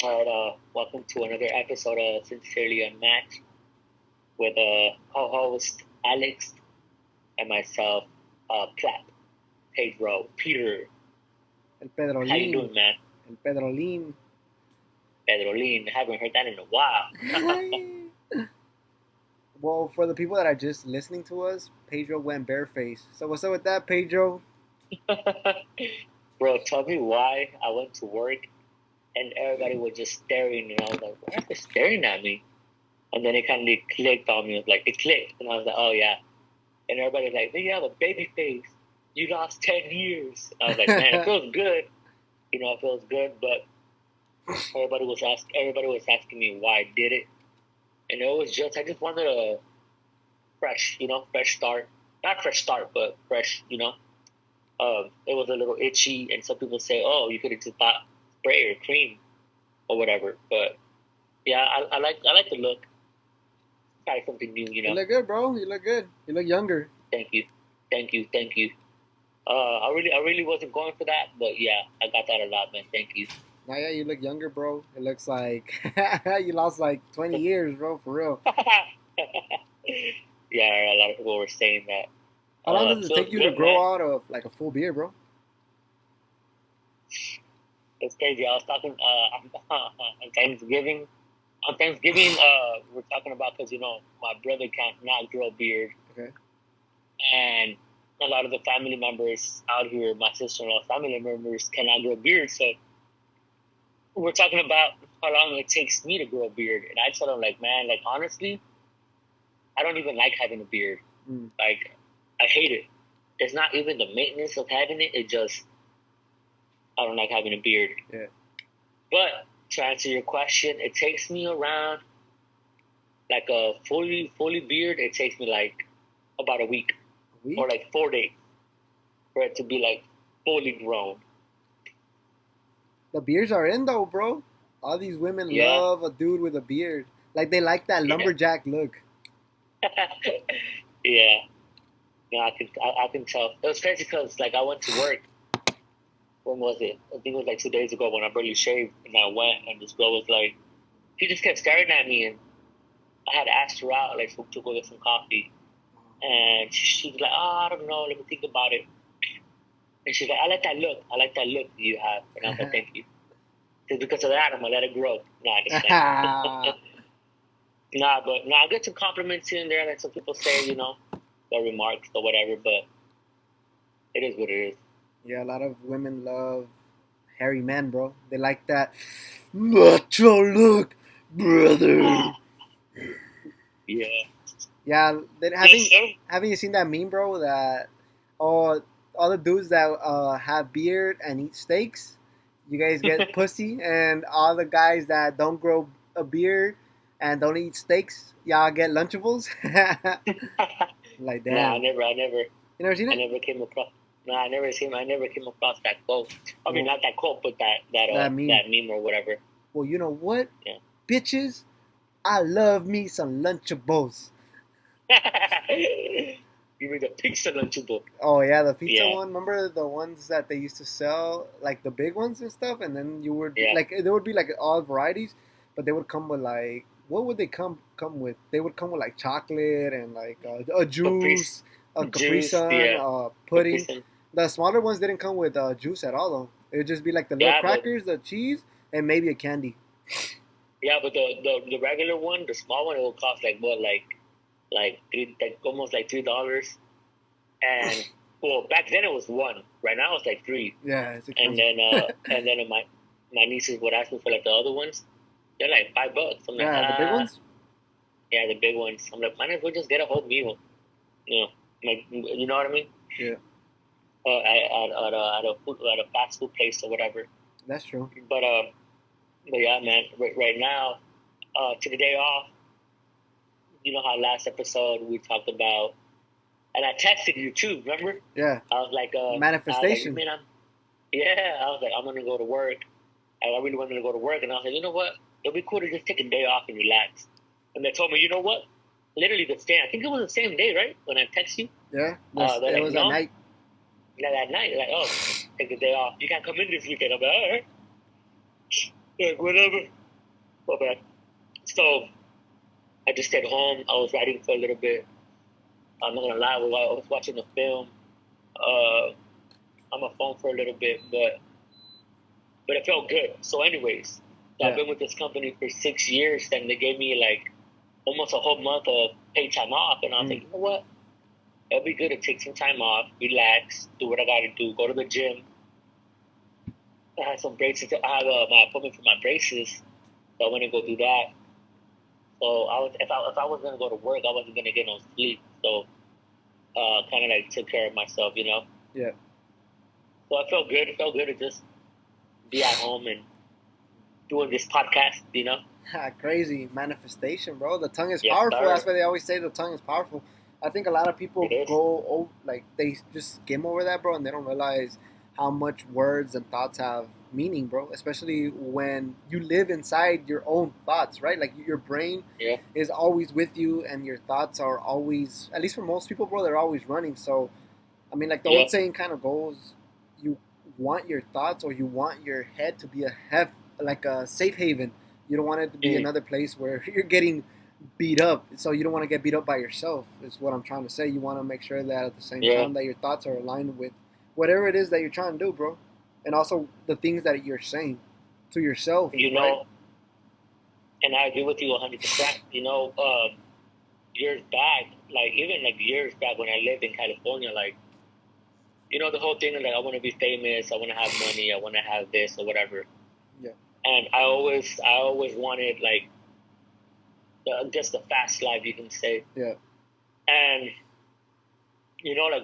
All right, welcome to another episode of Sincerely-Unmatched with co-host Alex and myself, Platt, Pedro, Peter. El How you Pedrolín. doing, man? El Pedrolín. Pedrolin, haven't heard that in a while. Well, for the people that are just listening to us, Pedro went barefaced. So what's up with that, Pedro? Bro, tell me why I went to work and everybody was just staring, and I was like, why are they staring at me? And then it kind of clicked on me. It was like, it clicked, and I was like, oh yeah. And everybody's like, "Man, you have a baby face. You lost 10 years." I was like, "Man, it feels good. It feels good." But everybody was asking me why I did it, and it was just I just wanted a fresh start. Not fresh start, but fresh. It was a little itchy, and some people say, "Oh, you could have just bought spray or cream or whatever." But yeah, I like the look. Try something new. You look good, bro. You look good. You look younger. Thank you, thank you. I really wasn't going for that, but yeah, I got that a lot, man. Thank you. Now, yeah, you look younger, bro. It looks like you lost like 20 years, bro, for real. Yeah, a lot of people were saying that. How long does it Feels take you to good, grow man. out of like a full beard, bro? It's crazy. I was talking on Thanksgiving. On Thanksgiving, we're talking about because my brother can't not grow a beard, Okay. and a lot of the family members out here, my sister-in-law family members, cannot grow beards. So we're talking about how long it takes me to grow a beard, and I told him like, man, like honestly, I don't even like having a beard. Mm. Like, I hate it. It's not even the maintenance of having it. It just I don't like having a beard. Yeah. But to answer your question, it takes me around like a fully beard. It takes me like about a week A or week? like 4 days for it to be like fully grown. The beards are in though, bro. All these women Yeah, love a dude with a beard. Like they like that yeah, lumberjack look. yeah. No, I can tell. It was crazy because like I went to work. When was it? I think it was like 2 days ago when I barely shaved, and I went, and this girl was like, she just kept staring at me, and I had asked her out like to go get some coffee, and she was like, "Oh, I don't know. Let me think about it." And she's like, "I like that look. I like that look you have." And I was like, "Thank you." Just because of that, I'm gonna let it grow. Nah, I just saying. Nah, but I get some compliments here and there, like some people say, their remarks or whatever. But it is what it is. Yeah, a lot of women love hairy men, bro. They like that macho look, brother. Yeah. Yeah, then Yes, having sir. haven't you seen that meme, bro? That all the dudes that have beard and eat steaks, you guys get pussy, and all the guys that don't grow a beard and don't eat steaks, y'all get Lunchables. Like Nah, I damn, never, I never, you never seen I it? never came across. Nah, I never came across that quote. I mean, Well, not that quote, but that meme. that meme or whatever. Well, you know what, Yeah. bitches, I love me some Lunchables. You mean the pizza lunchable? Oh yeah, the pizza Yeah, one. Remember the ones that they used to sell, like the big ones and stuff, and then you would yeah. like there would be like all varieties, but they would come with like what would they come with? They would come with like chocolate and like a Caprice juice, a Capri juice. Sun, Yeah, pudding. Caprice. And, The smaller ones didn't come with juice at all though. It would just be like the little yeah, but crackers, the cheese, and maybe a candy. the regular one, the small one, it will cost like what, like three, like almost like $3. And well, back then it was one. Right now it's like three. Yeah, it's And expensive. then my nieces would ask me for like the other ones. They're like $5. I'm like, Yeah, the big ones. yeah, the big ones. I'm like, might as well just get a whole meal. You know, like you know what I mean? Yeah, At a fast food place or whatever. that's true. But yeah, man. Right now, to the day off. You know how last episode we talked about, and I texted you too. Remember? Yeah, I was like, manifestation. man, yeah. I was like, I'm gonna go to work. I really wanted to go to work, and I was like, you know what? It'll be cool to just take a day off and relax. And they told me, you know what? Literally the same. I think it was the same day, right? When I text you, Yeah, they're it like, was at no, night. not that night. They're like, oh, take the day off. You can't come in this weekend. I'm like, all right. like whatever. Okay. So I just stayed home. I was writing for a little bit. I'm not gonna lie, I was watching a film uh, on my phone for a little bit, but it felt good. So, anyways, so I've Yeah. been with this company for 6 years, and they gave me like almost a whole month of paid time off, and I was like, you know what? It'll be good to take some time off, relax, do what I got to do, go to the gym. I had some braces. I have my appointment for my braces, so I went to go do that. So if I was gonna go to work, I wasn't gonna get no sleep. So kind of like took care of myself, you know. Yeah. So I felt good. It felt good to just be at home and doing this podcast, you know. Crazy manifestation, bro. The tongue is Yes, powerful. That's sir. why they always say the tongue is powerful. I think a lot of people It is. go like they just skim over that, bro, and they don't realize how much words and thoughts have meaning, bro. Especially when you live inside your own thoughts, right? Like your brain Yeah. is always with you, and your thoughts are always, at least for most people, bro, they're always running. So, I mean, like the Yeah. old saying kind of goes, you want your thoughts or you want your head to be like a safe haven. You don't want it to be Mm. another place where you're getting beat up. So you don't want to get beat up by yourself. Is what I'm trying to say. You want to make sure that at the same Yeah. time that your thoughts are aligned with whatever it is that you're trying to do, bro, and also the things that you're saying to yourself, You right? know, and I agree with you 100%. You know, years back, like even like years back when I lived in California, like you know the whole thing of like I want to be famous, I want to have money, I want to have this or whatever. Yeah. And I always wanted like just the fast life, you can say. Yeah. And you know, like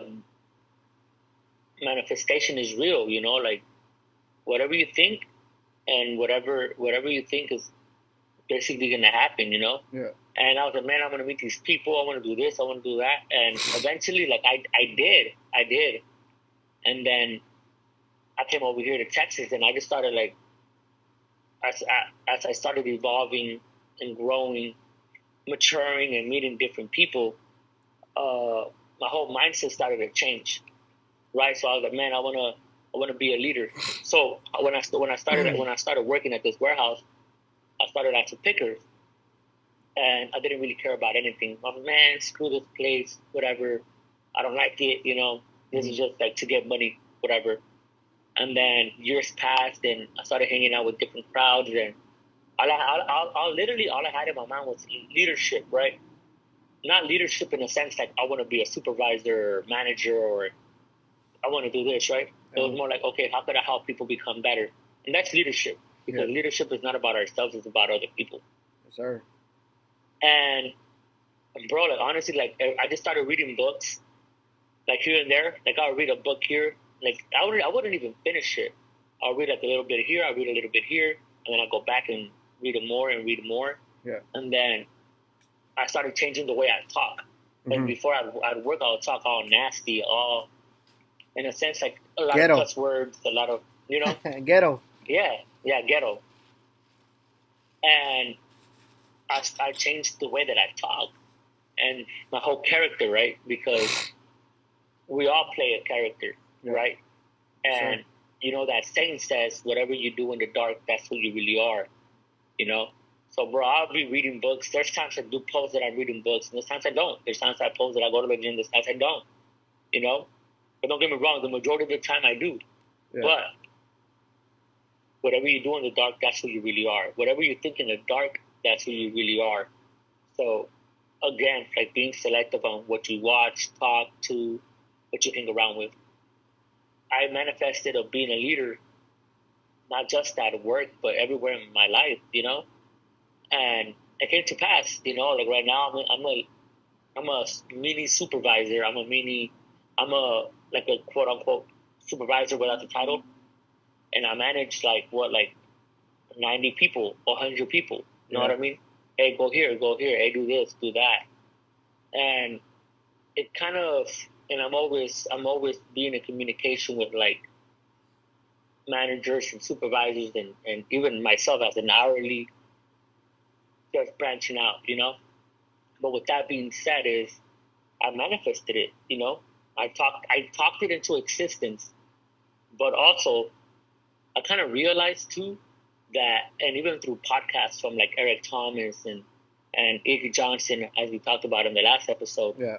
manifestation is real. You know, like whatever you think and whatever you think is basically gonna happen. You know. Yeah. And I was like, man, I'm gonna meet these people. I want to do this. I want to do that. And eventually, like I did. And then I came over here to Texas, and I just started like as I started evolving and growing, maturing, and meeting different people, my whole mindset started to change. Right, so I was like, man, I wanna be a leader. So when I started working at this warehouse, I started as a picker, and I didn't really care about anything. I was like, man, screw this place, whatever. I don't like it. You know, this is just like to get money, whatever. And then years passed, and I started hanging out with different crowds, and literally all I had in my mind was leadership, right? Not leadership in a sense like I want to be a supervisor or manager or I want to do this, right? It was more like, okay, how could I help people become better? And that's leadership because leadership is not about ourselves; it's about other people. Yes, sir. And bro, like honestly, like I just started reading books, like here and there. Like I'll read a book here, like I wouldn't even finish it. I'll read like a little bit here, I'll read a little bit here, and then I'll go back and read more and read more. Yeah. And then I started changing the way I talk. Like before I'd work, I would talk all nasty, all in a sense like a lot Ghetto. of cuss words, a lot of Ghetto. yeah, ghetto. And I changed the way that I talk and my whole character, right? Because we all play a character, right? And you know that saying says, "Whatever you do in the dark, that's who you really are." You know. So, bro, I'll be reading books. There's times I do post that I'm reading books, and there's times I don't. There's times I post that I go to the gym. There's times I don't. You know. But don't get me wrong. The majority of the time I do. Yeah. But whatever you do in the dark, that's who you really are. Whatever you think in the dark, that's who you really are. So, again, like being selective on what you watch, talk to, what you hang around with. I manifested of being a leader, not just at work, but everywhere in my life, you know? And it came to pass, you know, like right now I'm a mini supervisor. I'm a, like a quote unquote supervisor without the title. And I manage like 90 people, 100 people. You know what I mean? Hey, go here, go here. Hey, do this, do that. And it kind of, and I'm always being in communication with like managers and supervisors and even myself as an hourly, just branching out, you know. But with that being said, is I manifested it, you know. I talked it into existence, but also I kind of realized too that, and even through podcasts from like Eric Thomas and Iggy Johnson, as we talked about in the last episode. Yeah.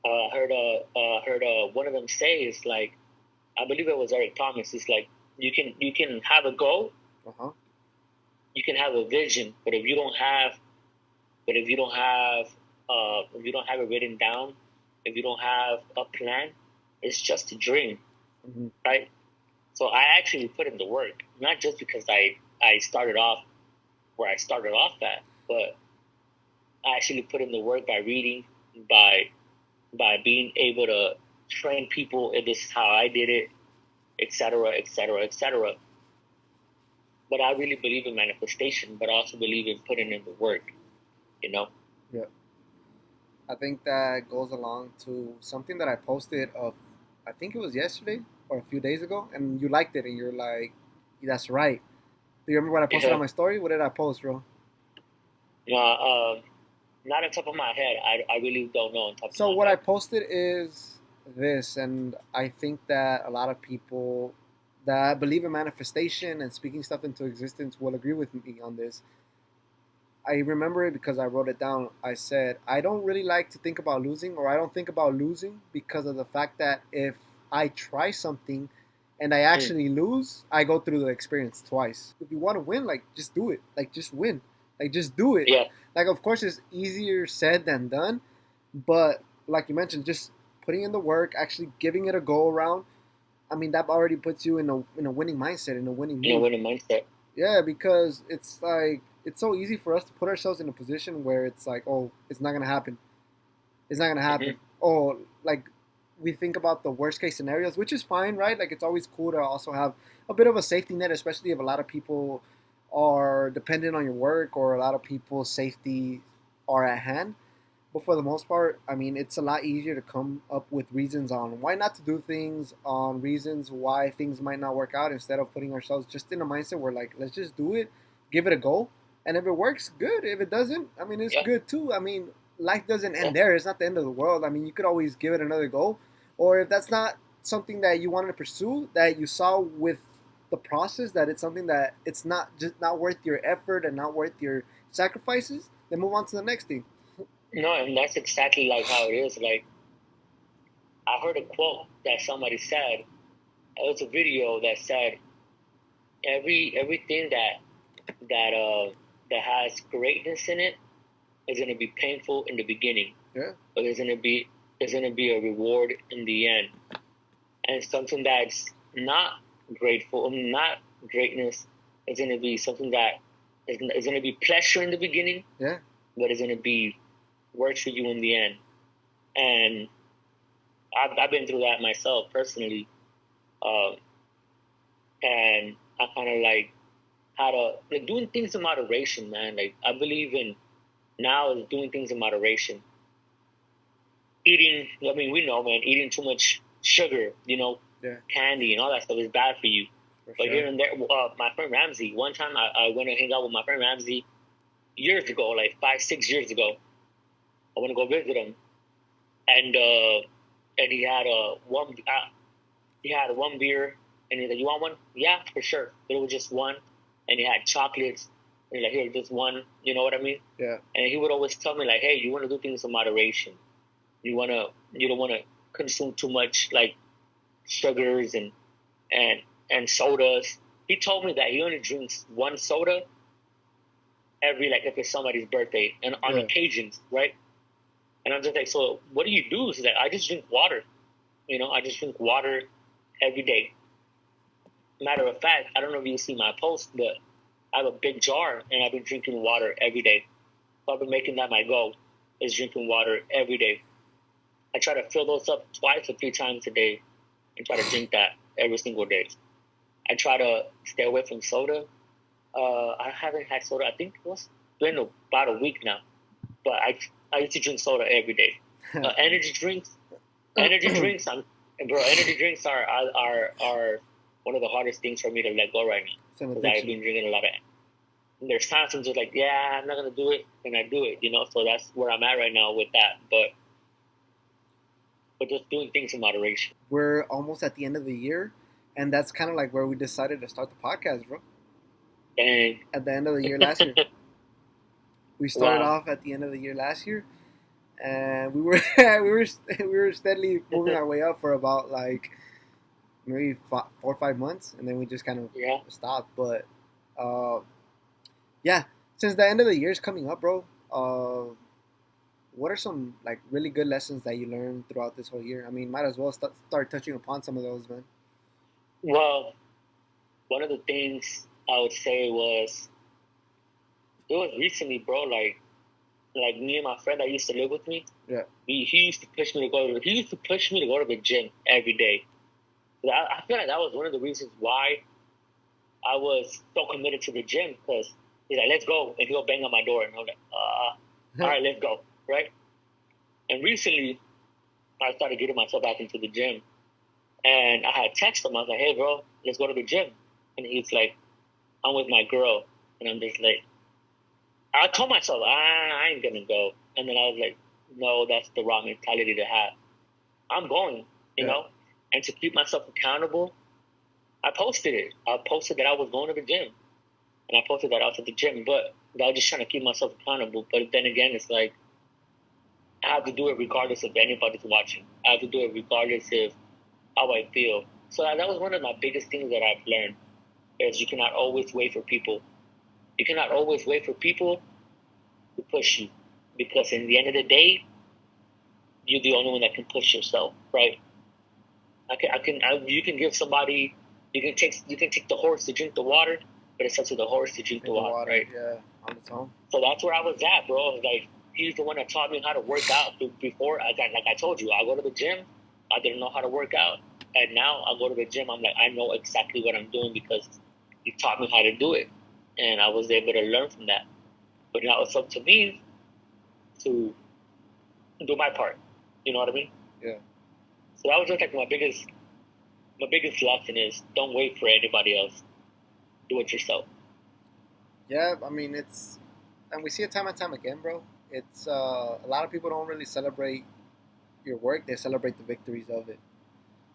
Heard one of them say is like, I believe it was Eric Thomas. It's like you can have a goal, Uh-huh. you can have a vision, but if you don't have if you don't have it written down, if you don't have a plan, it's just a dream, Mm-hmm. right? So I actually put in the work, not just because I started off where I started off at, but I actually put in the work by reading, by being able to train people. If this is how I did it, etc., etc., etc. But I really believe in manifestation, but I also believe in putting in the work. You know. Yeah. I think that goes along to something that I posted of, I think it was yesterday or a few days ago, and you liked it, and you're like, "That's right." Do you remember what I posted Yeah. on my story? What did I post, bro? Not on top of my head. I really don't know on top of So my what I head. posted is this, and I think that a lot of people that believe in manifestation and speaking stuff into existence will agree with me on this. I remember it because I wrote it down. I said, I don't really like to think about losing, or I don't think about losing because of the fact that if I try something and I Mm. actually lose, I go through the experience twice. If you want to win, like, just do it. Like, just win. Like, just do it. Yeah. Like, of course, it's easier said than done, but like you mentioned, just putting in the work, actually giving it a go around. I mean, that already puts you in a winning mindset, in a winning In a mood. winning mindset. Yeah, because it's like it's so easy for us to put ourselves in a position where it's like, oh, it's not gonna happen. It's not gonna Mm-hmm. happen. Oh, like we think about the worst case scenarios, which is fine, right? Like it's always cool to also have a bit of a safety net, especially if a lot of people are dependent on your work or a lot of people's safety are at hand. But for the most part, I mean, it's a lot easier to come up with reasons on why not to do things, on reasons why things might not work out, instead of putting ourselves just in a mindset where, like, let's just do it, give it a go. And if it works, good. If it doesn't, I mean, it's Yeah. good too. I mean, life doesn't Yeah. end there. It's not the end of the world. I mean, you could always give it another go. Or if that's not something that you wanted to pursue, that you saw with the process, that it's something that it's not just not worth your effort and not worth your sacrifices, then move on to the next thing. No, and that's exactly like how it is. Like I heard a quote that somebody said. It was a video that said everything that has greatness in it is going to be painful in the beginning, Yeah. but there's going to be a reward in the end. And something that's not grateful, not greatness, is going to be something that is going to be pleasure in the beginning, Yeah. but it's going to be works for you in the end. And I've been through that myself personally, um, and I kind of like how to like doing things in moderation, man. Like I believe in now is doing things in moderation. Eating, I mean, we know, man, eating too much sugar, Yeah. candy and all that stuff is bad for you. For But sure. here and there, my friend Ramsey, one time I went and hang out with my friend Ramsey years ago, like 5, 6 years ago. I went to go visit him, and he had he had one beer, and he's like, "You want one?" Yeah, for sure. But it was just one, and he had chocolates. And he's like, "Here, just one." You know what I mean? Yeah. And he would always tell me like, "Hey, you want to do things in moderation. You don't want to consume too much like sugars and and sodas." He told me that he only drinks one soda every like if it's somebody's birthday and on Yeah. occasions, right? And I'm just like, so what do you do? He's like, I just drink water. I just drink water every day. Matter of fact, I don't know if you see my post, but I have a big jar and I've been drinking water every day. So I've been making that my goal is drinking water every day. I try to fill those up 2 or 3 times a day and try to drink that every single day. I try to stay away from soda. I haven't had soda. I think it was been about a week now, but I used to drink soda every day. Energy drinks, energy drinks. Energy drinks are one of the hardest things for me to let go right now It's an because I've addiction. been drinking a lot of. There's times I'm just like, yeah, I'm not gonna do it, and I do it. So that's where I'm at right now with that. But just doing things in moderation. We're almost at the end of the year. And that's kind of like where we decided to start the podcast, bro. And At the end of the year last year, we started wow. off at the end of the year last year, and we were we were steadily moving our way up for about like maybe 4 or 5 months, and then we just kind of Yeah. stopped. But uh, yeah, since the end of the year is coming up, bro, what are some like really good lessons that you learned throughout this whole year? I mean, might as well start touching upon some of those, man. Well, one of the things I would say was it was recently, bro. Like me and my friend that used to live with me. Yeah. He used to push me to go to. He used to push me to go to the gym every day. I feel like that was one of the reasons why I was so committed to the gym because he's like, "Let's go," and he'll bang on my door, and I'm like, "All right, let's go." Right. And recently, I started getting myself back into the gym, and I had texted him. I was like, "Hey, bro, let's go to the gym," and he's like, "I'm with my girl," and I'm just like, I told myself, I ain't gonna go, and then I was like, "No, that's the wrong mentality to have. I'm going," you Yeah. know, and to keep myself accountable, I posted it. I posted that I was going to the gym, and I posted that I was at the gym, but I was just trying to keep myself accountable. But then again, it's like I have to do it regardless if anybody's watching. I have to do it regardless of how I feel. So that was one of my biggest things that I've learned is you cannot always wait for people. You cannot always wait for people to push you because in the end of the day, you're the only one that can push yourself, right? You can give somebody, you can take the horse to drink the water, but it's up to the horse to drink the Drink the water, water, right? yeah, on its own. So that's where I was at, bro. I was like, he's the one that taught me how to work out. Before, like I told you, I go to the gym. I didn't know how to work out, and now I go to the gym. I'm like, I know exactly what I'm doing because he taught me how to do it, and I was able to learn from that. But now it's up to me to do my part. You know what I mean? Yeah. So that was just like my biggest lesson is don't wait for anybody else. Do it yourself. Yeah, I mean and we see it time and time again, bro. It's a lot of people don't really celebrate your work; they celebrate the victories of it,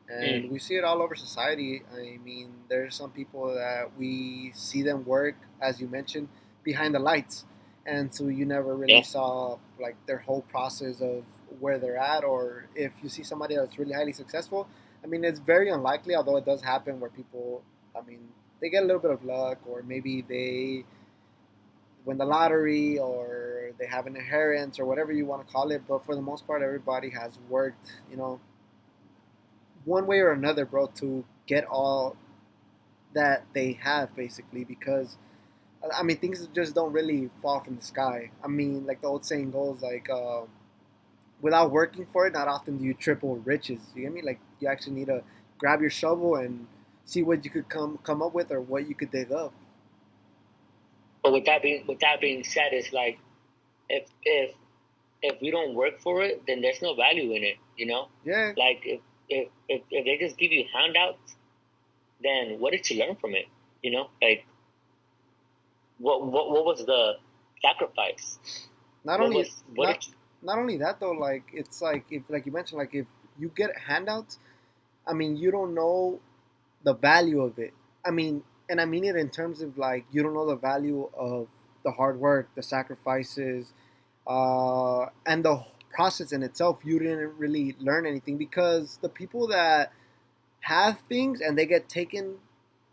and Mm, we see it all over society. I mean, there's some people that we see them work, as you mentioned, behind the lights, and so you never really yeah. saw like their whole process of where they're at, or if you see somebody that's really highly successful. I mean, it's very unlikely, although it does happen where people, I mean, they get a little bit of luck, or maybe they win the lottery or they have an inheritance or whatever you want to call it. But for the most part, everybody has worked, one way or another, bro, to get all that they have basically because. I mean, things just don't really fall from the sky. I mean, like the old saying goes, like, without working for it, not often do you triple riches. You get me? Like, you actually need to grab your shovel and see what you could come up with or what you could dig up. But with that being said, it's like if if we don't work for it, then there's no value in it. You know, Yeah, like if they just give you handouts, then what did you learn from it? You know, like what was the sacrifice? not What only was what not did you, not only that though, like it's like if like you mentioned, like if you get handouts, I mean you don't know the value of it. I mean, and I mean it in terms of like you don't know the value of the hard work, the sacrifices, and the process in itself. You didn't really learn anything because the people that have things and they get taken,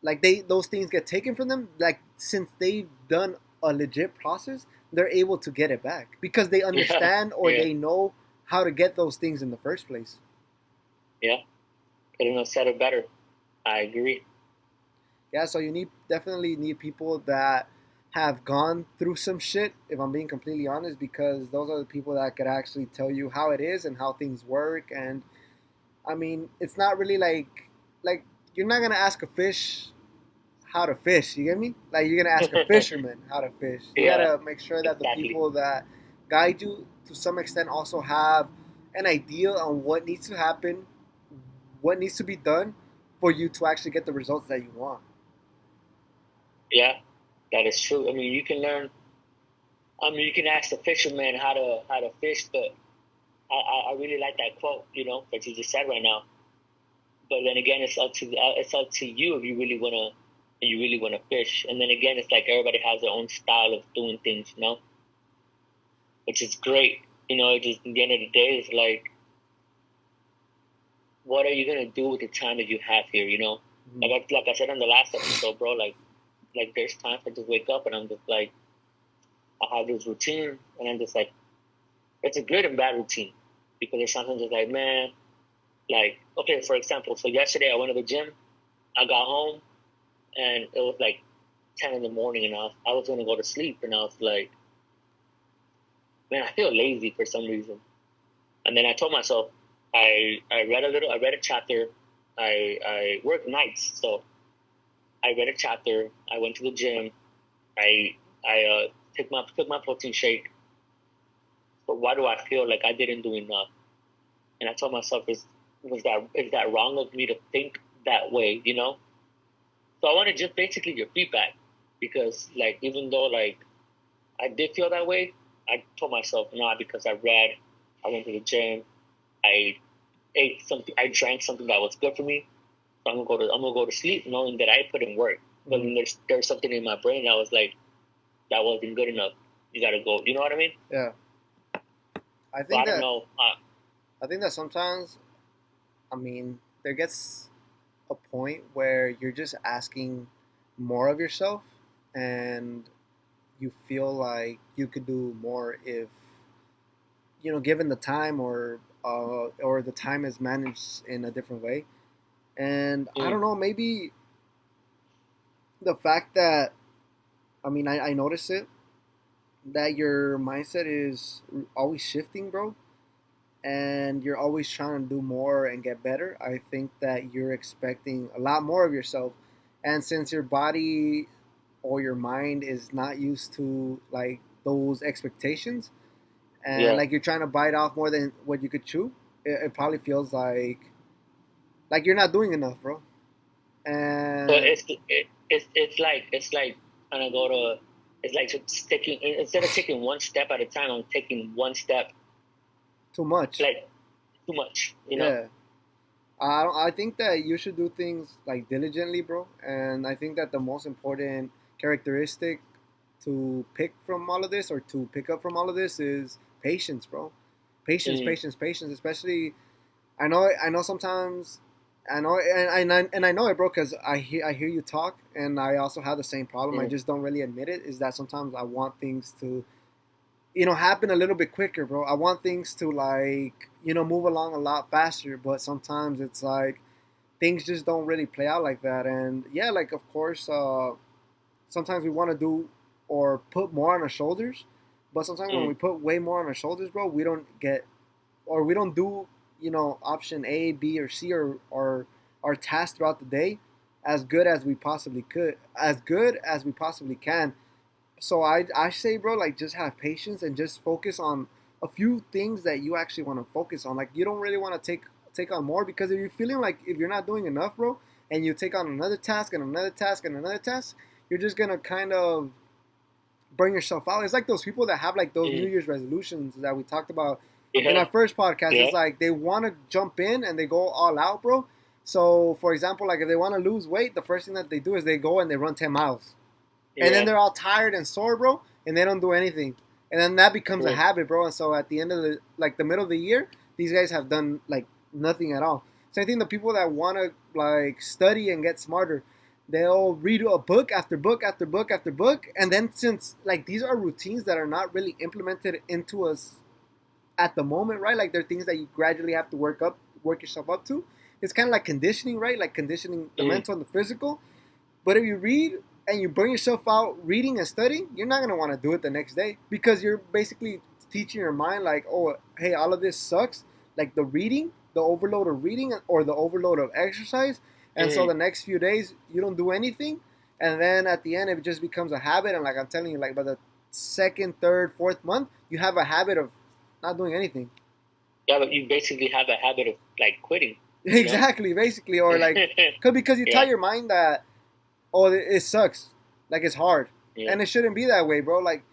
like those things get taken from them, like since they've done a legit process, they're able to get it back because they yeah understand or yeah they know how to get those things in the first place. yeah couldn't have said it better. I agree. Yeah, so you definitely need people that have gone through some shit, if I'm being completely honest, because those are the people that could actually tell you how it is and how things work. And I mean, it's not really like you're not gonna ask a fish how to fish. You get me? Like you're gonna ask a fisherman how to fish. You Yeah, gotta make sure that the exactly. people that guide you to some extent also have an idea on what needs to happen, what needs to be done for you to actually get the results that you want. Yeah, that is true. I mean, you can learn. I mean, you can ask the fisherman how to fish, but I really like that quote. You know that you just said right now. But then again, it's up to you if you really wanna fish. And then again, it's like everybody has their own style of doing things, which is great. Just at the end of the day, it's like, what are you gonna do with the time that you have here? Mm-hmm. Like I said on the last episode, bro. Like there's times I just wake up and I'm just like, I have this routine, and I'm just like, it's a good and bad routine, because there's sometimes just like, man, like, okay, for example, so yesterday I went to the gym, I got home, and it was like 10 in the morning, and I was gonna go to sleep, and I was like, man, I feel lazy for some reason. And then I told myself, I read a chapter. I work nights, so I read a chapter. I went to the gym. I took my protein shake. But why do I feel like I didn't do enough? And I told myself, is that wrong of me to think that way? So I wanted just basically your feedback, because like, even though like I did feel that way, I told myself, no, because I read, I went to the gym, I ate something, I drank something that was good for me. So I'm gonna go to sleep knowing that I put in work. But then there's something in my brain that was like, that wasn't good enough. You gotta go. You know what I mean? Yeah, I So I think don't that know. I think that sometimes, I mean, there gets a point where you're just asking more of yourself, and you feel like you could do more if given the time, or the time is managed in a different way. And I Mm, don't know, maybe the fact that, I mean, I notice it, that your mindset is always shifting, bro, and you're always trying to do more and get better. I think that you're expecting a lot more of yourself, and since your body or your mind is not used to like those expectations, and yeah. like you're trying to bite off more than what you could chew, it probably feels like you're not doing enough, bro. So And it's like kind of go to it's like just taking, instead of taking one step at a time, I'm taking one step too much. like too much. Yeah. I think that you should do things like diligently, bro. And I think that the most important characteristic to pick from all of this, or to pick up from all of this, is patience, bro. Patience, Mm, patience, patience. Especially, I know sometimes, I know, and I know it, bro, because I hear you talk, and I also have the same problem. I mm, just don't really admit it. Is that sometimes I want things to happen a little bit quicker, bro. I want things to like move along a lot faster, but sometimes it's like things just don't really play out like that. And yeah, like of course, sometimes we want to do or put more on our shoulders, but sometimes when mm, we put way more on our shoulders, bro, we don't get, or we don't do option A, B, or C, or our tasks throughout the day as good as we possibly could, as good as we possibly can. So I say, bro, like just have patience and just focus on a few things that you actually want to focus on. Like you don't really want to take on more, because if you're feeling like if you're not doing enough, bro, and you take on another task and another task and another task, you're just gonna kind of burn yourself out. It's like those people that have like those New mm, Year's resolutions that we talked about in yeah. our first podcast. Yeah. It's like they want to jump in and they go all out, bro. So for example, like if they want to lose weight, the first thing that they do is they go and they run 10 miles, and then Yeah. they're all tired and sore, bro, and they don't do anything, and then that becomes a Mm, habit, bro. And so at the end of the middle of the year, these guys have done like nothing at all. So I think the people that want to like study and get smarter, they'll read a book after book after book after book, and then since like these are routines that are not really implemented into us at the moment, right? Like they're things that you gradually have to work yourself up to. It's kind of like conditioning, right? Like conditioning the mm, mental and the physical. But if you read and you burn yourself out reading and studying, you're not gonna want to do it the next day, because you're basically teaching your mind like, oh, hey, all of this sucks. Like the reading, the overload of reading, or the overload of exercise, and so mm. the next few days you don't do anything, and then at the end it just becomes a habit. And like I'm telling you, like by the second, third, fourth month, you have a habit of not doing anything. Yeah, but you basically have a habit of like quitting, you know? Exactly, basically, or like, because you tell Yeah. your mind that, oh, it sucks, like it's hard, Yeah. and it shouldn't be that way, bro. Like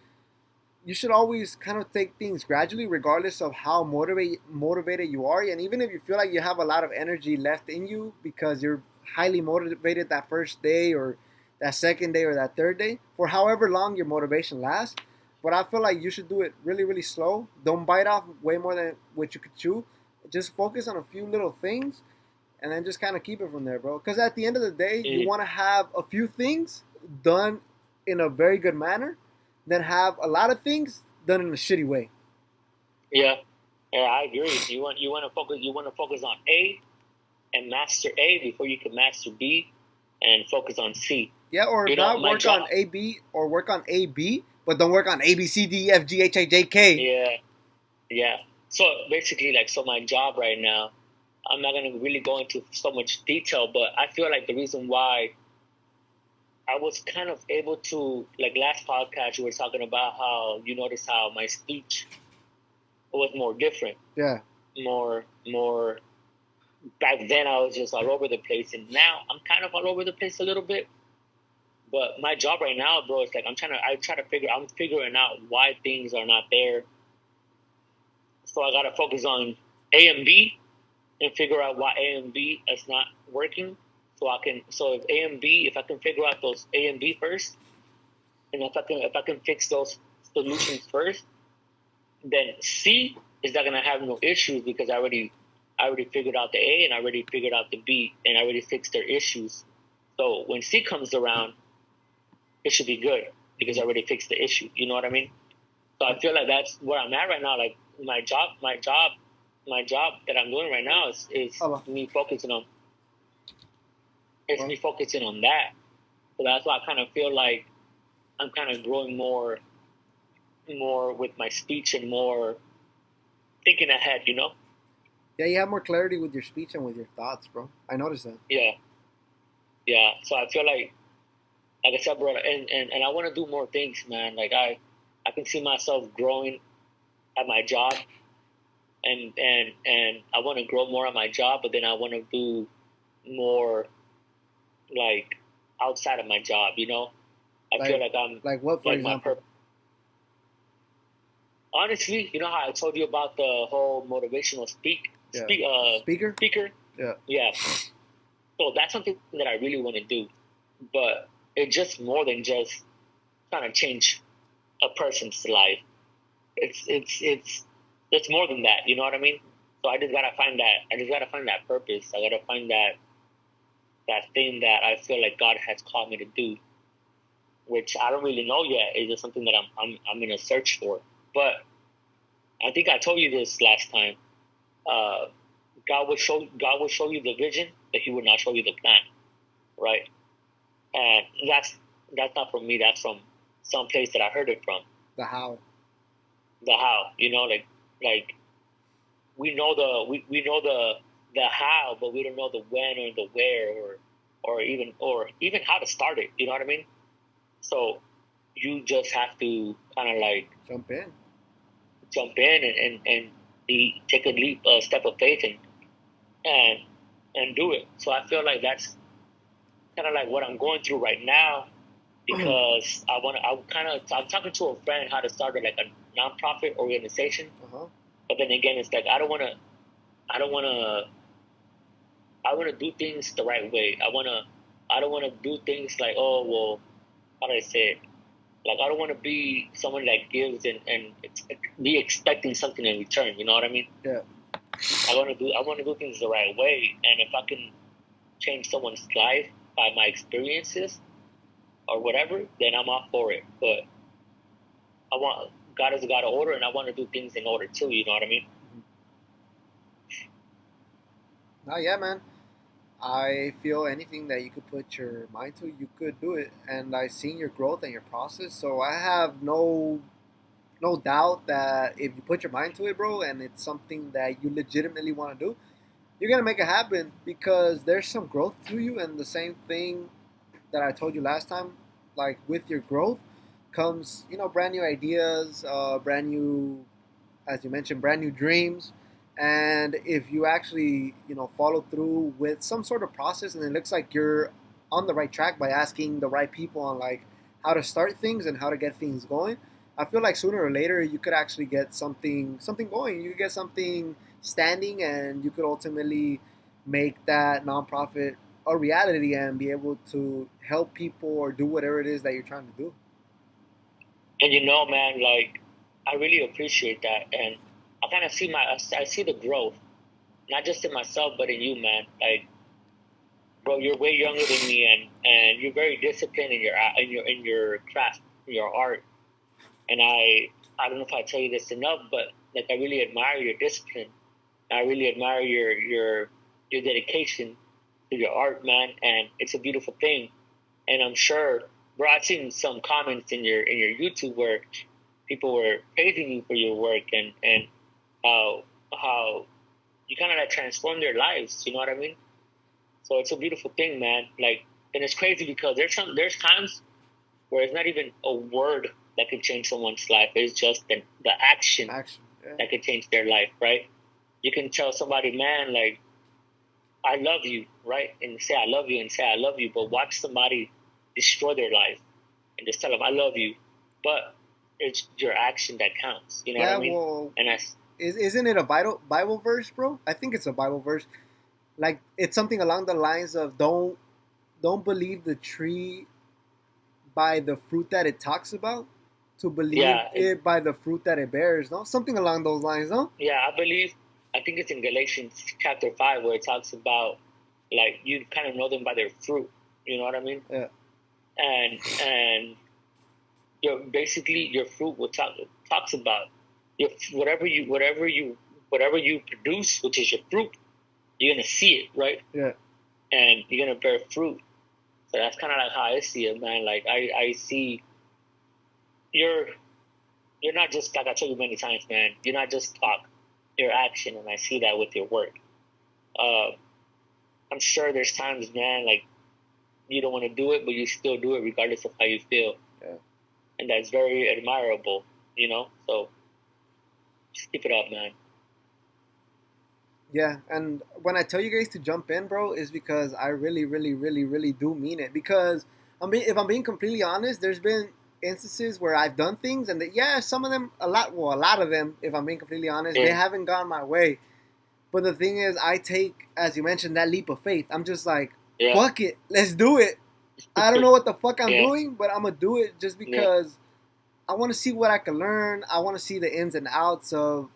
you should always kind of take things gradually, regardless of how motivated you are, and even if you feel like you have a lot of energy left in you because you're highly motivated that first day or that second day or that third day, for however long your motivation lasts. But I feel like you should do it really, really slow. Don't bite off way more than what you could chew. Just focus on a few little things and then just kind of keep it from there, bro. Because at the end of the day, you Mm, want to have a few things done in a very good manner, than have a lot of things done in a shitty way. yeah, yeah, I agree. You want to focus on A and master A before you can master B and focus on C. Yeah, or if You know, not, my work job. on A B or work on A B, but don't work on A B C D E F G H I J K. Yeah, yeah. So basically, like, so my job right now, I'm not gonna really go into so much detail, but I feel like the reason why I was kind of able to, like, last podcast, you were talking about how you notice how my speech was more different, Yeah, more. Back then, I was just all over the place, and now I'm kind of all over the place a little bit. But my job right now, bro, is like I'm figuring out why things are not there. So I gotta focus on A and B and figure out why A and B is not working. So if A and B, if I can figure out those A and B first, and if I can fix those solutions first, then C is not gonna have no issues because I already figured out the A and I already figured out the B and I already fixed their issues. So when C comes around, it should be good because I already fixed the issue. You know what I mean? So I feel like that's where I'm at right now. Like my job that I'm doing right now is oh, me focusing on is well, me focusing on that. So that's why I kind of feel like I'm kind of growing more with my speech and more thinking ahead. yeah, you have more clarity with your speech and with your thoughts, bro. I noticed that. Yeah, yeah. So I feel like I said, bro, and I want to do more things, man. Like I can see myself growing at my job, and I want to grow more at my job, but then I want to do more, like, outside of my job. I feel Like, like I'm like what, for like my example? purpose. Honestly, you know how I told you about the whole motivational Yeah, speaker. speaker. Yeah, Yeah, so that's something that I really want to do, but it's just more than just trying to change a person's life. It's more than that. You know what I mean? So I just gotta find that. I just gotta find that purpose. I gotta find that thing that I feel like God has called me to do, which I don't really know yet. It's just something that I'm in a search for. But I think I told you this last time. Uh, God will show you the vision, but He would not show you the plan, right? And that's not from me. That's from some place that I heard it from. the how. The how, like we know the how, but we don't know the when or the where or even how to start it. You know what I mean? So you just have to kind of like Jump in. jump in and take a step of faith and and do it. So I feel like that's kind of like what I'm going through right now because I'm talking to a friend how to start like a nonprofit organization, Uh-huh. but then again it's like I don't want to I want to do things the right way. I don't want to do things like, oh well, how do I say it? Like, I don't want to be someone that gives and be expecting something in return. You know what I mean? Yeah. I want to do things the right way, and if I can change someone's life by my experiences or whatever, then I'm all for it. But I want God is a God of order, and I want to do things in order too. You know what I mean? Oh yeah, man. I feel anything that you could put your mind to, you could do it. And I've seen your growth and your process, so I have no doubt that if you put your mind to it, bro, and it's something that you legitimately want to do, you're gonna make it happen because there's some growth to you. And the same thing that I told you last time, like with your growth comes, brand new ideas, brand new, as you mentioned, brand new dreams. And if you actually, follow through with some sort of process, and it looks like you're on the right track by asking the right people on like how to start things and how to get things going, I feel like sooner or later you could actually get something going. You could get something standing, and you could ultimately make that nonprofit a reality and be able to help people or do whatever it is that you're trying to do. And you know, man, like I really appreciate that, and I kind of see I see the growth, not just in myself, but in you, man. Like, bro, you're way younger than me, and you're very disciplined in your craft, in your art, and I don't know if I tell you this enough, but like I really admire your discipline. I really admire your dedication to your art, man, and it's a beautiful thing. And I'm sure, bro, I've seen some comments in your YouTube where people were praising you for your work and how you kind of like transform their lives. You know what I mean? So it's a beautiful thing, man. Like, and it's crazy because there's times where it's not even a word that could change someone's life. It's just the action Action. Yeah. that could change their life, right? You can tell somebody, man, like, I love you, right? And say I love you and say I love you, but watch somebody destroy their life and just tell them I love you. But it's your action that counts. You know what Yeah. I mean? Well, And that's isn't it a Bible verse, bro? I think it's a Bible verse. Like it's something along the lines of don't believe the tree by the fruit that it talks about, to believe yeah, it by the fruit that it bears. No, something along those lines. No. yeah. I think it's in Galatians chapter 5 where it talks about like you kind of know them by their fruit. You know what I mean? Yeah. And your basically your fruit will talks about your whatever you produce, which is your fruit. You're gonna see it, right? Yeah. And you're gonna bear fruit. So that's kind of like how I see it, man. Like I see you're you're not just like I told you many times, man. You're not just talk, you're action, and I see that with your work. Uh, I'm sure there's times, man, like you don't want to do it, but you still do it regardless of how you feel, Yeah. and that's very admirable, you know. So just keep it up, man. Yeah, and when I tell you guys to jump in, bro, is because I really, really, really, really do mean it. Because if I'm being completely honest, there's been instances where I've done things, and yeah, some of them, a lot of them, if I'm being completely honest, they Yeah, haven't gone my way. But the thing is, I take, as you mentioned, that leap of faith. I'm just like, yeah, fuck it, let's do it. I don't know what the fuck I'm yeah, doing, but I'm gonna do it just yeah, because I want to see what I can learn. I want to see the ins and outs of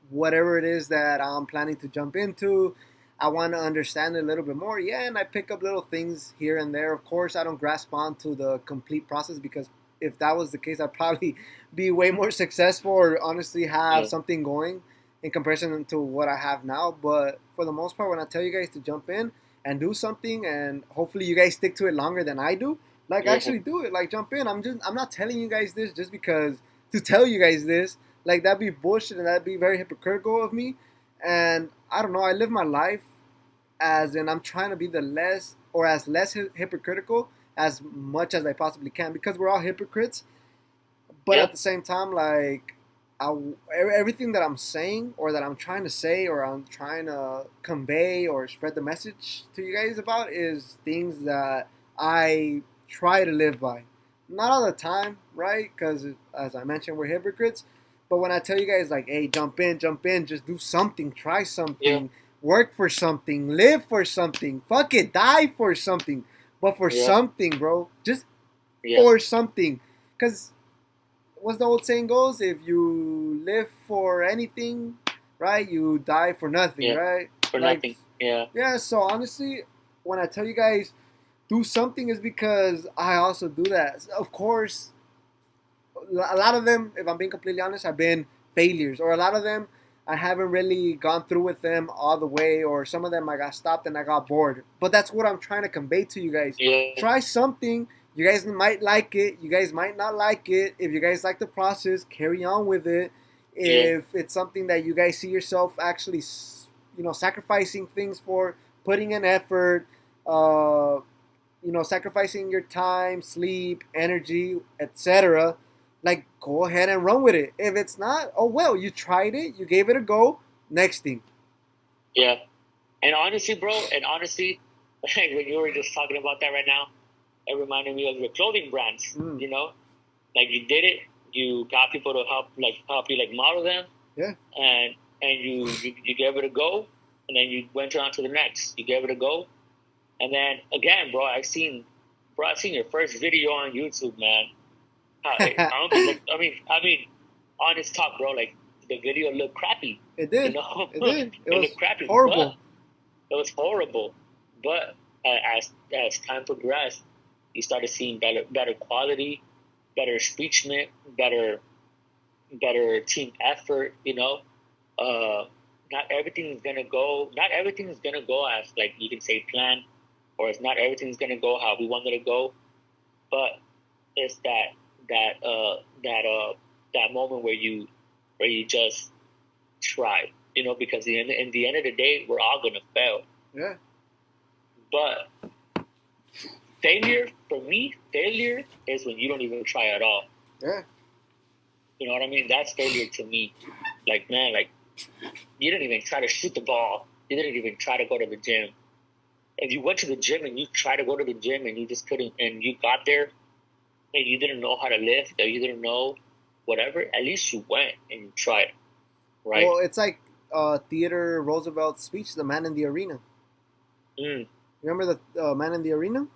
whatever it is that I'm planning to jump into. I want to understand it a little bit more. Yeah, and I pick up little things here and there. Of course, I don't grasp onto the complete process because if that was the case, I'd probably be way more successful or honestly have yeah, something going in comparison to what I have now. But for the most part, when I tell you guys to jump in and do something, and hopefully you guys stick to it longer than I do, like yeah, actually do it. Like jump in. I'm not telling you guys this just because to tell you guys this. Like that'd be bullshit and that'd be very hypocritical of me. And I don't know. I live my life as in I'm trying to be the less or as less hypocritical as much as I possibly can because we're all hypocrites. But yeah, at the same time, like everything that I'm saying or that I'm trying to say or I'm trying to convey or spread the message to you guys about is things that I try to live by. Not all the time, right? Because as I mentioned, we're hypocrites. But when I tell you guys, like, hey, jump in, just do something, try yeah, something, work for something, live for something, fuck it, die for something, but for yeah, something, bro. Just yeah, for something. Because what's the old saying goes? If you live for anything, right, you die for nothing, yeah. right? For Like, nothing. Yeah, yeah. So honestly, when I tell you guys do something, is because I also do that. Of course, a lot of them, if I'm being completely honest, have been failures, or a lot of them I haven't really gone through with them all the way, or some of them I got stopped and I got bored. But that's what I'm trying to convey to you guys. yeah, Try something. You guys might like it. You guys might not like it. If you guys like the process, carry on with it. yeah, If it's something that you guys see yourself actually, sacrificing things for, putting in effort, uh, sacrificing your time, sleep, energy, etc. Like, go ahead and run with it. If it's not, oh well, you tried it, you gave it a go. Next thing. yeah. And honestly, bro, like when you were just talking about that right now, it reminded me of your clothing brands. Mm, You know, like you did it, you got people to help you like model them, Yeah. and you gave it a go, and then you went on to the next. You gave it a go, and then again, bro, I've seen your first video on YouTube, man. I don't think like, I mean, honest talk, bro. Like the video looked crappy. It did. You know, It did. It was looked crappy, horrible. but it was horrible. But as time progressed, you started seeing better quality, better speechment, better team effort. You know, not everything's gonna go. Not everything's gonna go as like you can say planned, or it's not everything's gonna go how we wanted to go. But it's that moment where you just try. You know, because in the end of the day, we're all gonna fail. Yeah. But failure is when you don't even try at all. Yeah. You know what I mean? That's failure to me. Like, man, like, you didn't even try to shoot the ball. You didn't even try to go to the gym. If you went to the gym and you tried to go to the gym and you just couldn't, and you got there and you didn't know how to lift or you didn't know whatever, at least you went and you tried, right? Well, it's like Theodore Roosevelt's speech, "The Man in the Arena." Mm, Remember the Man in the Arena?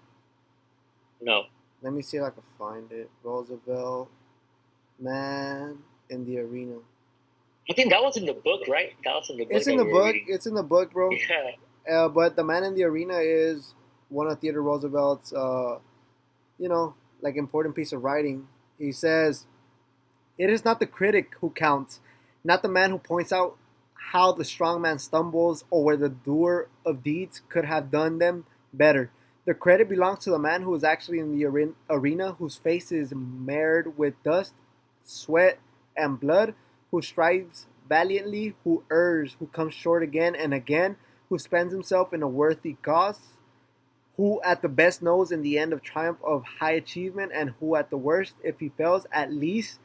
no. Let me see if I can find it. Roosevelt, Man in the Arena. I think that was in the book, right? That was in the book It's in that the we were book. reading. It's in the book, bro. Yeah. But the Man in the Arena is one of Theodore Roosevelt's, like important piece of writing. He says, "It is not the critic who counts, not the man who points out how the strong man stumbles or where the doer of deeds could have done them better. The credit belongs to the man who is actually in the arena, whose face is marred with dust, sweat, and blood, who strives valiantly, who errs, who comes short again and again, who spends himself in a worthy cause, who at the best knows in the end of triumph of high achievement, and who at the worst, if he fails, at least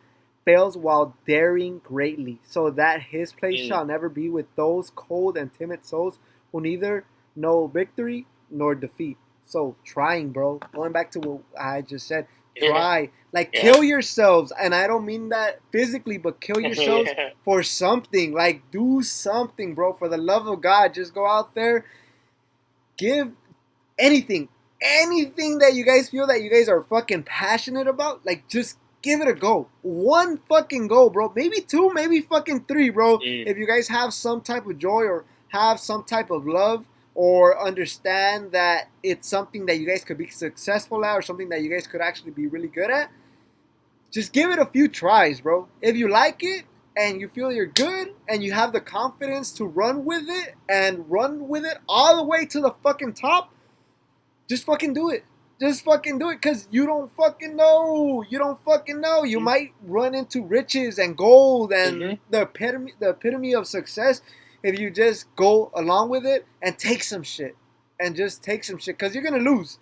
fails while daring greatly, so that his place shall never be with those cold and timid souls who neither know victory nor defeat." So trying, bro. Going back to what I just said, try. Like kill yourselves, and I don't mean that physically, but kill yourselves for something. Like do something, bro. For the love of God, just go out there, give anything that you guys feel that you guys are fucking passionate about, like just give it a go. One fucking go, bro. Maybe two, maybe fucking three, bro. If you guys have some type of joy or have some type of love or understand that it's something that you guys could be successful at or something that you guys could actually be really good at, just give it a few tries, bro. If you like it and you feel you're good and you have the confidence to run with it and run with it all the way to the fucking top, just fucking do it. Just fucking do it, because you don't fucking know. You don't fucking know. You might run into riches and gold and the epitome of success if you just go along with it and take some shit. And just take some shit, because you're going to lose.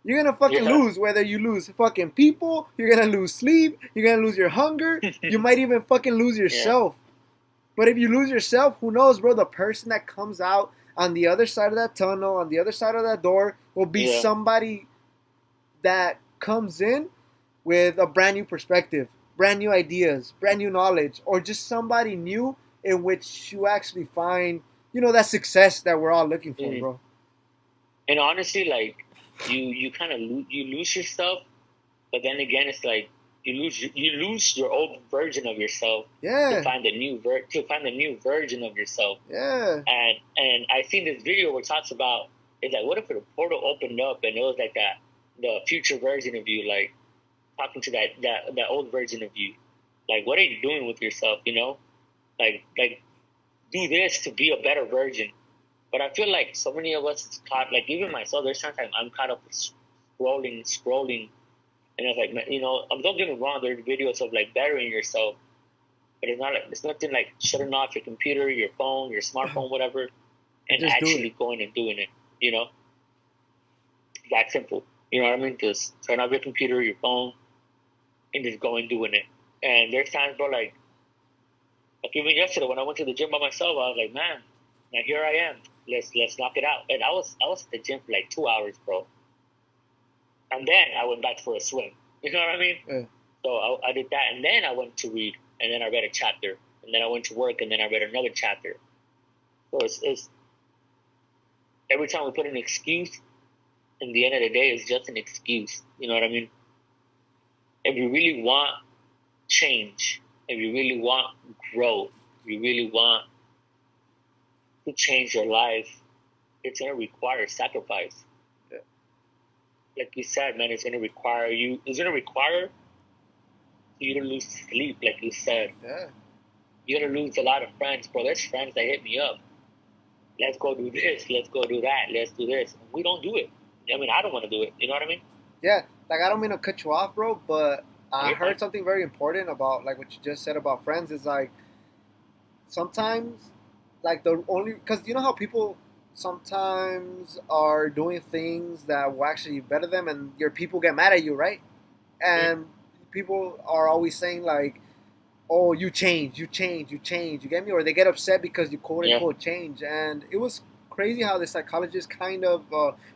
You're going to fucking lose, whether you lose fucking people, you're going to lose sleep, you're going to lose your hunger, you might even fucking lose yourself. But if you lose yourself, who knows, bro? The person that comes out on the other side of that tunnel, on the other side of that door, will be somebody that comes in with a brand new perspective, brand new ideas, brand new knowledge, or just somebody new in which you actually find, that success that we're all looking for, bro. And honestly, like you kind of you lose yourself, but then again, it's like you lose your old version of yourself to find a new version of yourself. Yeah. And I seen this video where it talks about, it's like, what if the portal opened up and it was like the future version of you, like talking to that old version of you, like what are you doing with yourself? Like do this to be a better version. But I feel like so many of us, it's caught, like even myself, there's sometimes I'm caught up with scrolling. And it's like, don't get me wrong, there's videos of like bettering yourself, but it's nothing like shutting off your computer, your phone, your smartphone, whatever, and just actually going and doing it, That simple. You know what I mean? Just turn off your computer, your phone, and just go and doing it. And there's times, bro, like even yesterday when I went to the gym by myself, I was like, man, now here I am. Let's knock it out. And I was at the gym for like 2 hours, bro. And then I went back for a swim. You know what I mean? Yeah. So I did that, and then I went to read, and then I read a chapter, and then I went to work, and then I read another chapter. So it's every time we put an excuse, in the end of the day, it's just an excuse. You know what I mean? If you really want change, if you really want growth, if you really want to change your life, it's going to require sacrifice. Yeah. Like you said, man, it's going to require you. It's going to require you to lose sleep, like you said. Yeah. You're going to lose a lot of friends, bro. There's friends that hit me up. Let's go do this. Let's go do that. Let's do this. And we don't do it. I mean, I don't want to do it. You know what I mean? Yeah. Like I don't mean to cut you off, bro, but I You're heard fine. something very important about like what you just said about friends. Is like sometimes like the only because you know how people sometimes are doing things that will actually better them, and your people get mad at you, right? Mm-hmm. And people are always saying like, "Oh, you change, you change, you change." You get me? Or they get upset because you quote Yeah. unquote change. And it was crazy how the psychologist kind of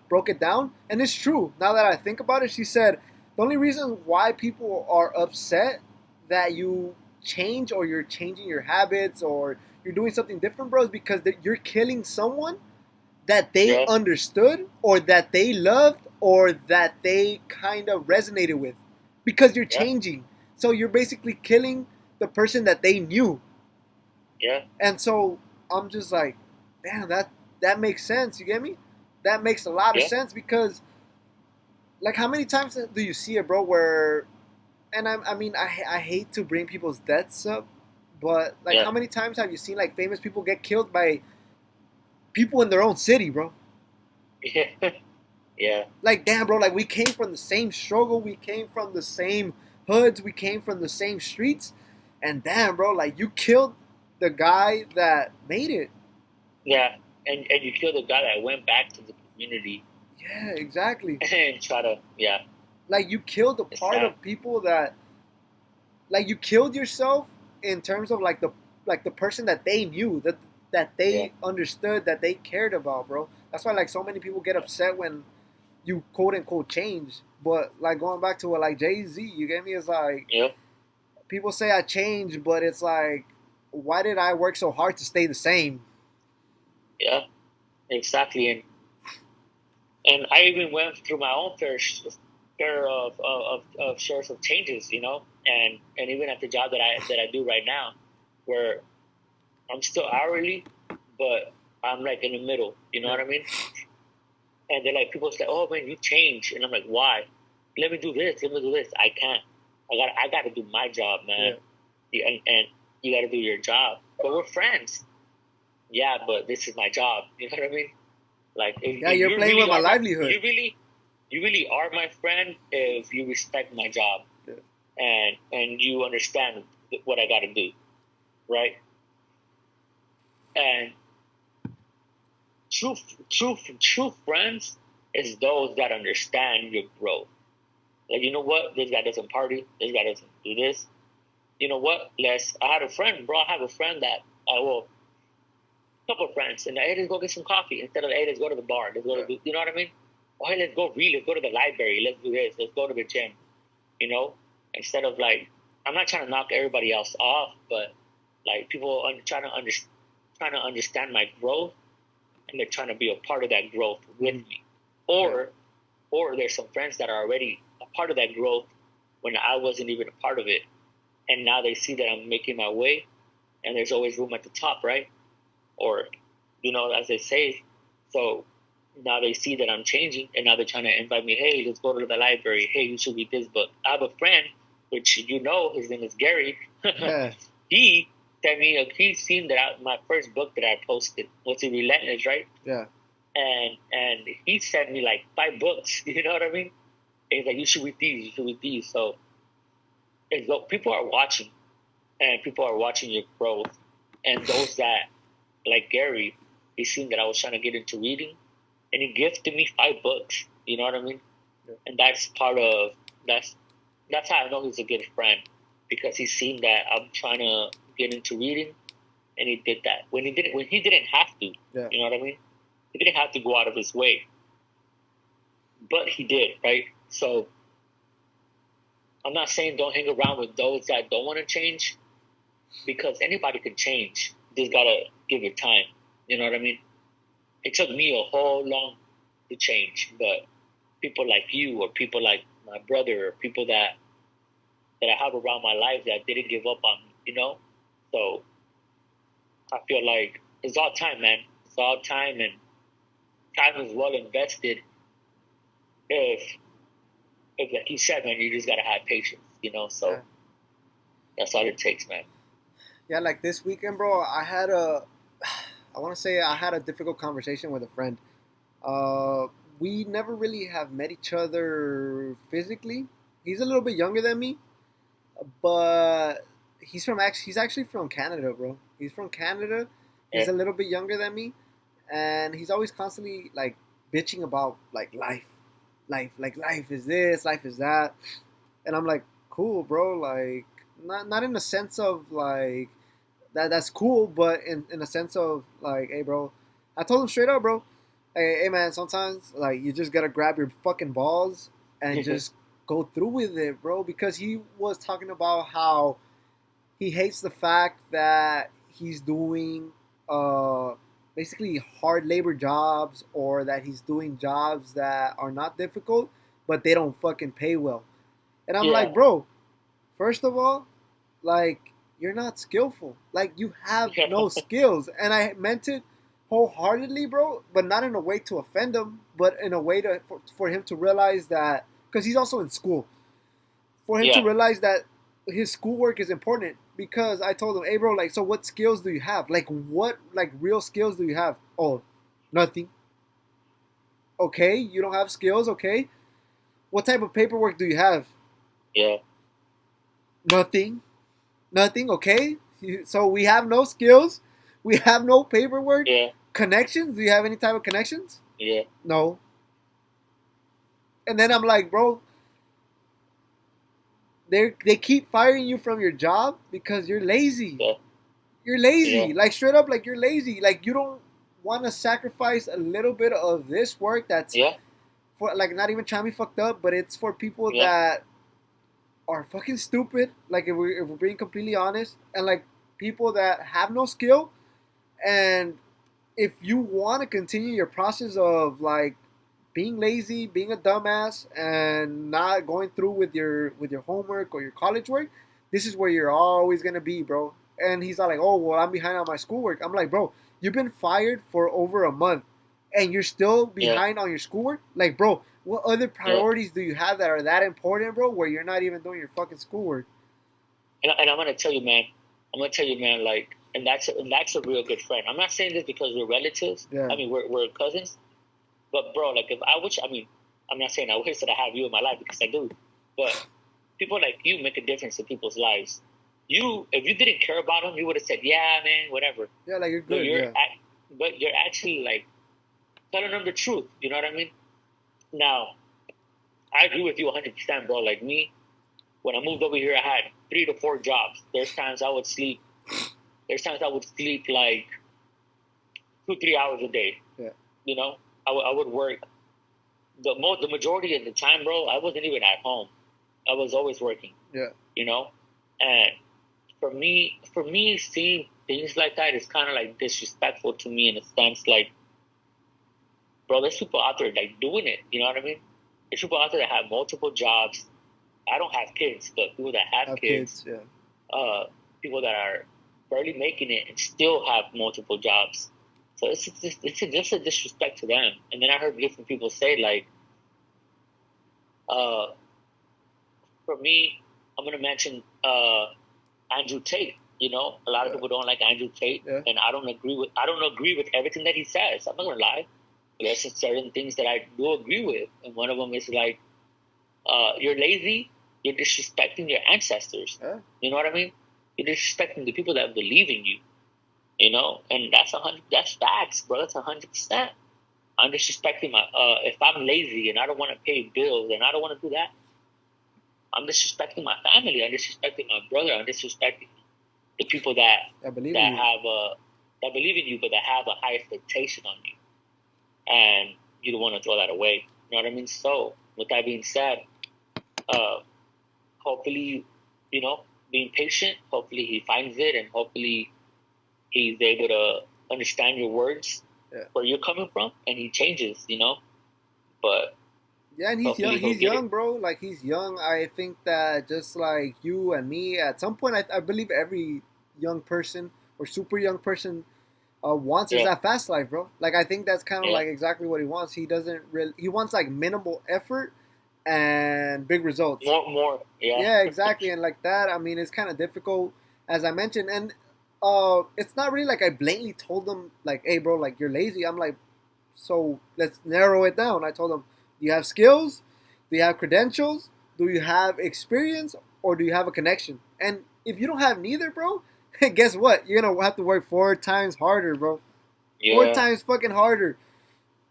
broke it down, and it's true. Now that I think about it, she said the only reason why people are upset that you change or you're changing your habits or you're doing something different, bro, is because you're killing someone that they Yeah. understood or that they loved or that they kind of resonated with because you're Yeah. changing. So you're basically killing the person that they knew. Yeah. And so I'm just like, damn, that makes sense. You get me? That makes a lot of Yeah. sense because like how many times do you see it, bro, where and I mean I hate to bring people's deaths up, but like Yeah. how many times have you seen like famous people get killed by people in their own city, bro? Yeah. Yeah. Like, damn, bro, like we came from the same struggle, we came from the same hoods, we came from the same streets, and damn, bro, like you killed the guy that made it. Yeah. And you kill the guy that went back to the community Yeah, exactly. and try to, yeah, Like you killed a it's part sad. of people that, like you killed yourself in terms of like the person that they knew that Yeah. they understood that they cared about, bro. That's why like so many people get upset when you quote unquote change. But like going back to what like Jay-Z, you get me? It's like Yeah. people say I changed, but it's like, why did I work so hard to stay the same? Yeah. Exactly. And I even went through my own fair of shares of changes, you know, and even at the job that I do right now, where I'm still hourly, but I'm like in the middle. You know Yeah, what I mean? And they're like, people say, "Oh man, you changed," and I'm like, "Why? Let me do this. Let me do this. I can't. I got to do my job, man. yeah, And you got to do your job. But we're friends. Yeah, but this is my job. You know what I mean? Like, yeah. if You're you playing really with my are my, livelihood. you really are my friend if you respect my job Yeah, and you understand what I got to do, right? And true, true friends is those that understand your growth. Like, you know what? This guy doesn't party. This guy doesn't do this. You know what? I had a friend, bro. I have a friend that a couple of friends, and hey, let's go get some coffee instead of hey, let's go to the bar. Let's go yeah, to you know what I mean? Oh, hey, let's go read. Let's go to the library. Let's do this. Let's go to the gym. You know, instead of like, I'm not trying to knock everybody else off, but like people trying to understand my growth, and they're trying to be a part of that growth with mm, me, yeah, or there's some friends that are already a part of that growth when I wasn't even a part of it, and now they see that I'm making my way, and there's always room at the top, right? Or, you know, as they say, so now they see that I'm changing, and now they're trying to invite me. Hey, let's go to the library. Hey, you should read this book. I have a friend, which you know, his name is Gary. yeah, He sent me. He's seen that my first book that I posted was it Relentless, right? yeah, And he sent me like 5 books. You know what I mean? He's like, you should read these. You should read these. So people are watching, and people are watching your growth, and those that like Gary, he seen that I was trying to get into reading, and he gifted me 5 books. You know what I mean? yeah. And that's part of that's that's how I know he's a good friend because he's seen that I'm trying to get into reading, and he did that when he didn't have to. Yeah. You know what I mean? He didn't have to go out of his way, but he did, right? So I'm not saying don't hang around with those that don't want to change, because anybody can change. You just gotta give it time. You know what I mean? It took me a whole long to change, but people like you or people like my brother or people that I have around my life that didn't give up on me, you know? So I feel like it's all time, man. It's all time, and time is well invested if like you said, man, you just gotta have patience, you know? Yeah. So that's all it takes, man. Yeah, like this weekend, bro, I want to say I had a difficult conversation with a friend. Uh, we never really have met each other physically. He's a little bit younger than me, but he's actually from Canada, bro. He's from Canada. He's Yeah. a little bit younger than me, and he's always constantly like bitching about like life is this, life is that, and I'm like, cool, bro. Like, not in the sense of like that's cool, but in a sense of like, hey, bro, I told him straight up, bro. Hey, man, sometimes like you just gotta grab your fucking balls and just go through with it, bro. Because he was talking about how he hates the fact that he's doing uh, basically hard labor jobs, or that he's doing jobs that are not difficult, but they don't fucking pay well. And I'm Yeah. like, bro, first of all, like, you're not skillful. Like, you have Yeah. no skills. And I meant it wholeheartedly, bro, but not in a way to offend him, but in a way for him to realize that, because he's also in school, for him to Yeah. realize that his schoolwork is important. Because I told him, hey, bro, like, so what skills do you have? Like, what, like, real skills do you have? Oh, nothing. Okay, you don't have skills, okay? What type of paperwork do you have? Yeah. Nothing. Nothing, okay? So we have no skills. We have no paperwork. Yeah. Connections? Do you have any type of connections? Yeah. No. And then I'm like, bro, they keep firing you from your job because you're lazy. Yeah. You're Yeah. lazy. Like, straight up, like, you're lazy. Like, you don't want to sacrifice a little bit of this work that's Yeah. for, like, not even trying to be fucked up, but it's for people Yeah. that are fucking stupid. Like, if we're being completely honest, and like people that have no skill. And if you want to continue your process of like being lazy, being a dumbass, and not going through with your homework or your college work, this is where you're always gonna be, bro. And he's not like, oh well, I'm behind on my schoolwork. I'm like, bro, you've been fired for over a month, and you're still Yeah. behind on your schoolwork. Like, bro, what other Yeah. priorities do you have that are that important, bro? Where you're not even doing your fucking schoolwork? And I'm gonna tell you, man. I'm gonna tell you, man. Like, and that's a real good friend. I'm not saying this because we're relatives. Yeah, I mean, we're cousins. But bro, like, if I wish, I mean, I'm not saying I wish that I have you in my life, because I do. But people like you make a difference in people's lives. If you didn't care about them, you would have said, yeah, man, whatever. yeah, like you're But good. Yeah, you're actually like telling them the truth. You know what I mean? Now, I agree with you 100%, bro. Like me, when I moved over here, I had 3 to 4 jobs. There's times I would sleep like 2, 3 hours a day. yeah, You know, I would work the majority of the time, bro. I wasn't even at home. I was always working. yeah. You know, and for me, seeing things like that is kind of like disrespectful to me in a sense. Like, bro, there's people out there like doing it. You know what I mean? There's people out there that have multiple jobs. I don't have kids, but people that have Have kids, kids. Yeah, uh, people that are barely making it and still have multiple jobs. So just a disrespect to them. And then I heard different people say like, uh, for me, I'm gonna mention Andrew Tate. You know, a lot of yeah, people don't like Andrew Tate, yeah. and I don't agree with everything that he says. I'm not gonna lie. There's certain things that I do agree with, and one of them is like, you're lazy, you're disrespecting your ancestors. Yeah. You know what I mean? You're disrespecting the people that believe in you. You know, and that's facts, bro. That's 100%. I'm disrespecting my. If I'm lazy and I don't want to pay bills and I don't want to do that, I'm disrespecting my family. I'm disrespecting my brother. I'm disrespecting the people I believe in that you. have that believe in you, but that have a high expectation on you, and you don't want to throw that away. You know what I mean? So, with that being said, uh, hopefully, you know, being patient. Hopefully, he finds it, and hopefully, he's able to understand your words, Yeah. where you're coming from, and he changes. But Yeah, and he's young. hopefully, he'll He's get young, it. bro. Like he's young. I think that just like you and me, at some point, I believe every young person or super young person wants is Yeah, that fast life, bro. Like I think that's kind of yeah, like exactly what he wants. He doesn't really. He wants like minimal effort and big results. more, yeah, Yeah, exactly. And like that, I mean, it's kind of difficult, as I mentioned. And it's not really like I blatantly told them like, "Hey, bro, like you're lazy." I'm like, so let's narrow it down. I told him, do you have skills? Do you have credentials? Do you have experience? Or do you have a connection? And if you don't have neither, bro, guess what? You're gonna have to work 4 times harder, bro. Four yeah. times fucking harder.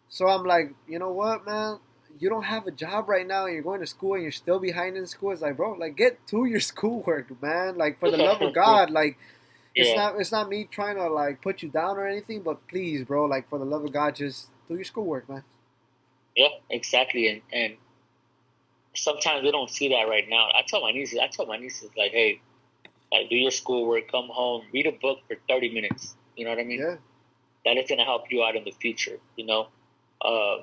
So I'm like, you know what, man? You don't have a job right now, and you're going to school, and you're still behind in school. It's like, bro, like get to your schoolwork, man. Like for the love of God, like Yeah, it's not me trying to like put you down or anything, but please, bro, like for the love of God, just do your schoolwork, man. yeah, exactly. And sometimes we don't see that right now. I tell my nieces like, hey, like do your schoolwork, come home, read a book for 30 minutes. You know what I mean? Yeah, That is gonna help you out in the future. Uh,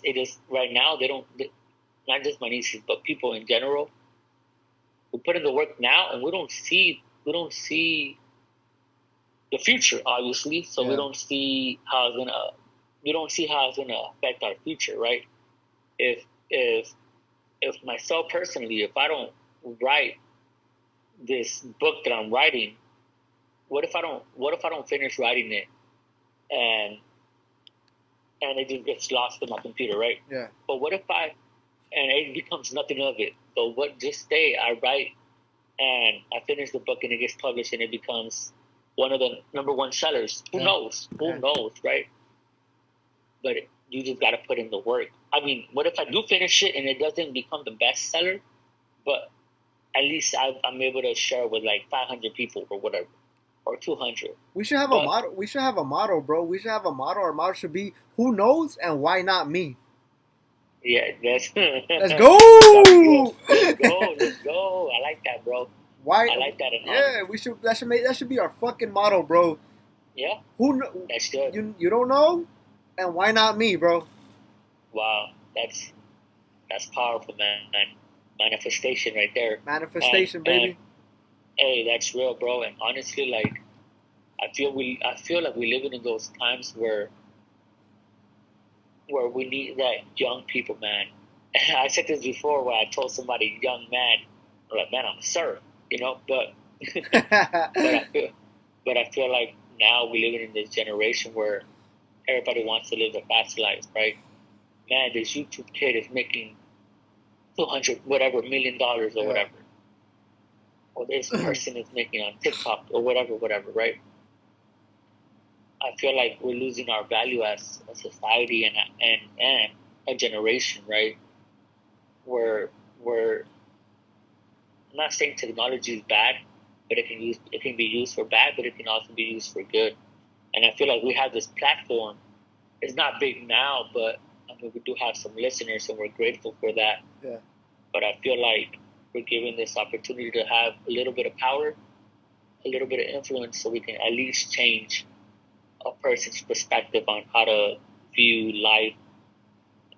it is right now they don't not just my nieces but people in general. We put in the work now, and we don't see the future, obviously. So yeah, we don't see how it's gonna affect our future, right? If if if myself personally, if I don't write this book that I'm writing, what if I don't finish writing it, and it just gets lost in my computer, right? yeah. But what if and it becomes nothing of it? But what just say I write and I finish the book and it gets published and it becomes one of the number one sellers. Who Yeah. knows? Who Yeah. knows, right? But you just got to put in the work. I mean, what if I do finish it and it doesn't become the best seller, but at least I'm able to share with like 500 people or whatever, or 200. We should have a But motto. We should have a motto, bro. We should have a motto. Our motto should be, "Who knows and why not me?" yeah, that's Let's go. that's good. Let's go. Let's go. I like that, bro. Why? I like that. And Yeah, we should. That should be our fucking motto, bro. yeah, Who that's good. you don't know, and why not me, bro? Wow, that's powerful, man. Manifestation right there. And Manifestation, and baby. hey, that's real, bro. And honestly, like I feel like we're living in those times where we need that young people, man. I said this before where I told somebody, young man, I'm like, man, I'm a sir, but but I feel but I feel like now we're living in this generation where everybody wants to live the fast life, right? Man, this YouTube kid is making 200 whatever $1 million or Yeah. whatever, or this person is making on TikTok or whatever, right? I feel like we're losing our value as a society and a generation, right? Where where I'm not saying technology is bad, but it can be used for bad, but it can also be used for good. And I feel like we have this platform. It's not big now, but I mean we do have some listeners, and we're grateful for that. Yeah. But I feel like we're given this opportunity to have a little bit of power, a little bit of influence, so we can at least change a person's perspective on how to view life,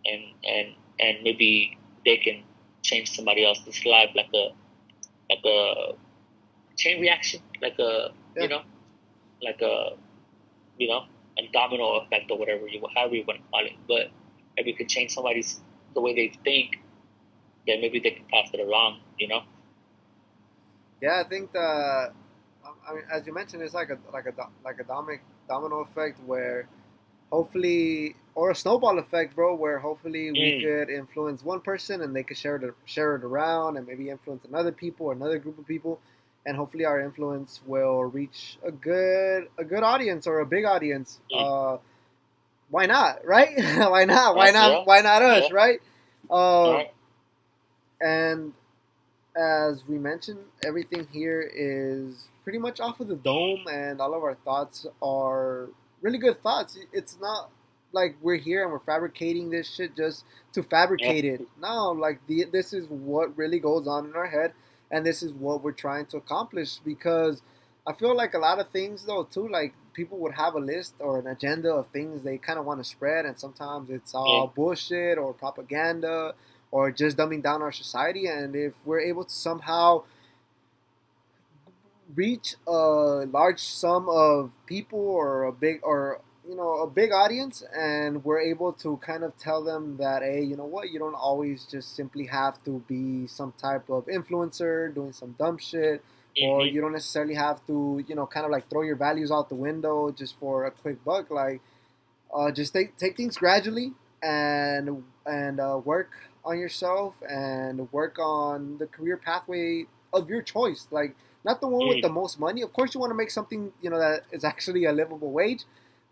and maybe they can change somebody else's life, like a chain reaction, Yeah. like you know a domino effect or whatever however you want to call it. But if you can change somebody's the way they think, then maybe they can pass it along. Yeah, I think that. I mean, as you mentioned, it's like a domino effect where hopefully, or a snowball effect, bro, where hopefully we Mm, could influence one person and they could share it around and maybe influence another people or another group of people, and hopefully our influence will reach a good audience or a big audience. mm. Why not, right? Why not? Why Right? not? Yeah, Why not yeah. us, right? All Uh, right. and as we mentioned, everything here is pretty much off of the dome, and all of our thoughts are really good thoughts. It's not. like we're here and we're fabricating this shit just to Yeah. fabricate it. No, like this is what really goes on in our head, and this is what we're trying to accomplish. Because I feel like a lot of things though too, like people would have a list or an agenda of things they kind of want to spread, and sometimes it's Yeah. all bullshit or propaganda or just dumbing down our society. And if we're able to somehow reach a large sum of people or a big audience, and we're able to kind of tell them that, hey, you know what, you don't always just simply have to be some type of influencer doing some dumb shit, or Mhm. you don't necessarily have to, kind of like throw your values out the window just for a quick buck. Like, just take things gradually, and work on yourself and work on the career pathway of your choice. Like, not the one with Mm. the most money. Of course, you want to make something that is actually a livable wage,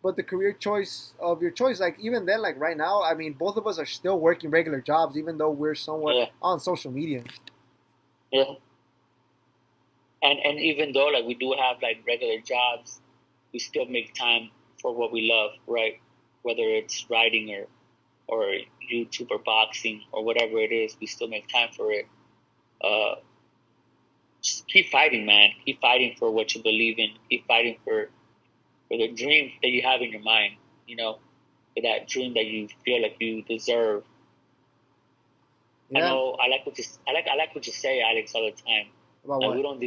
but the career choice of your choice. Like, even then, like right now, I mean, both of us are still working regular jobs, even though we're somewhat Yeah. on social media. Yeah. And even though like we do have like regular jobs, we still make time for what we love, right? Whether it's writing or YouTube or boxing or whatever it is, we still make time for it. Uh, just keep fighting, man. Keep fighting for what you believe in. Keep fighting for the dream that you have in your mind. You know, for that dream that you feel like you deserve. I Yeah, know I like what you say, Alex, all the time. about Like what? we don't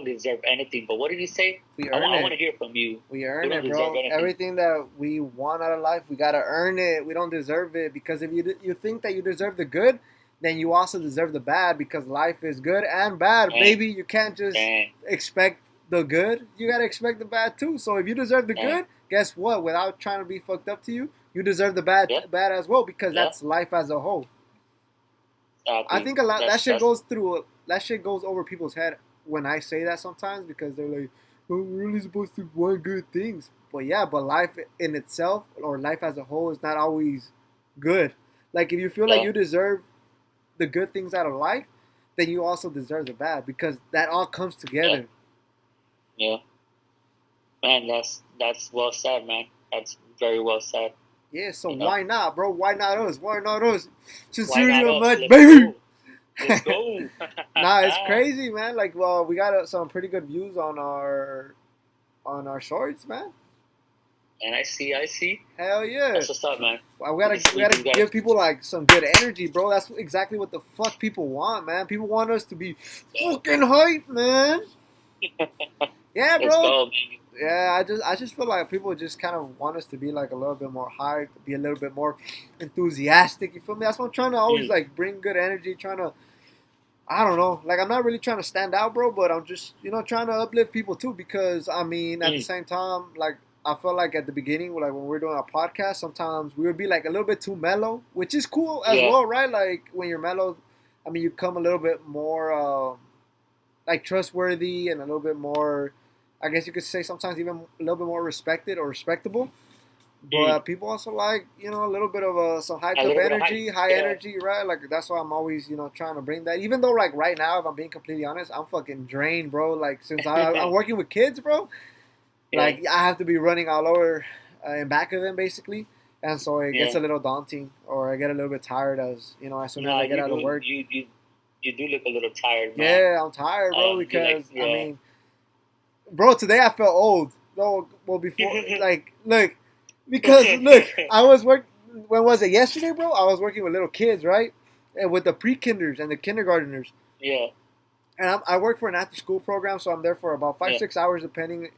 deserve anything. But what did you say? We I earn want I want it. to hear from you. We We earn don't it, deserve bro. anything. Everything that we want out of life, we gotta earn it. We don't deserve it, because if you think that you deserve the good, then you also deserve the bad, because life is good and bad, Dang, baby. You can't just dang, expect the good. You gotta expect the bad too. So if you deserve the dang. good, guess what? Without trying to be fucked up to you, you deserve the bad Yeah, bad as well, because yeah, that's life as a whole. I exactly. think a lot That's that shit goes over people's head when I say that sometimes, because they're like, "Oh, we're only supposed to want good things." But yeah, but life in itself, or life as a whole, is not always good. Like, if you feel like yeah, you deserve the good things out of life, then you also deserve the bad, because that all comes yeah, together. yeah. Man, that's well said, man. That's very well said. Yeah, so You know, why not, bro? Why not us? Why not us? why Sincerely not us? unmatched, Let's baby. go. Let's go. Nah, it's crazy, man. Like, well, we got some pretty good views on our shorts, man. And I see. Hell yeah. That's what's up, man. Well, we We gotta just gotta. give people like some good energy, bro. That's exactly what the fuck people want, man. People want us to be fucking hype, man. Yeah, Let's bro. go, man. Yeah, I just feel like people just kind of want us to be like a little bit more hype, be a little bit more enthusiastic. You feel me? That's why I'm trying to always Mm, like bring good energy, trying to, I don't know. Like, I'm not really trying to stand out, bro, but I'm just, trying to uplift people too. Because I mean, at the mm, same time, like, I felt like at the beginning, like when we were doing our podcast, sometimes we would be like a little bit too mellow, which is cool as yeah. well, right? Like, when you're mellow, I mean, you come a little bit more like trustworthy, and a little bit more, I guess you could say sometimes even a little bit more respected or respectable. Mm. But people also like, a little bit of some hyped A up little bit of hype. energy, high Yeah. energy, right? Like, that's why I'm always, trying to bring that. Even though, like, right now, if I'm being completely honest, I'm fucking drained, bro. Like, since I'm working with kids, bro, Yeah. like, I have to be running all over and back of them, basically. And so it gets Yeah. a little daunting, or I get a little bit tired as soon as Nah, I get out of work. you do look a little tired, man. Yeah, I'm tired, bro, You like because, I yeah. mean, bro, today I felt old. No, well, before, like, look, because look, I was work. When was it? Yesterday, bro. I was working with little kids, right, and with the pre-kinders and the kindergarteners. Yeah. And I work for an after-school program, so I'm there for about five, Yeah. 6 hours, depending.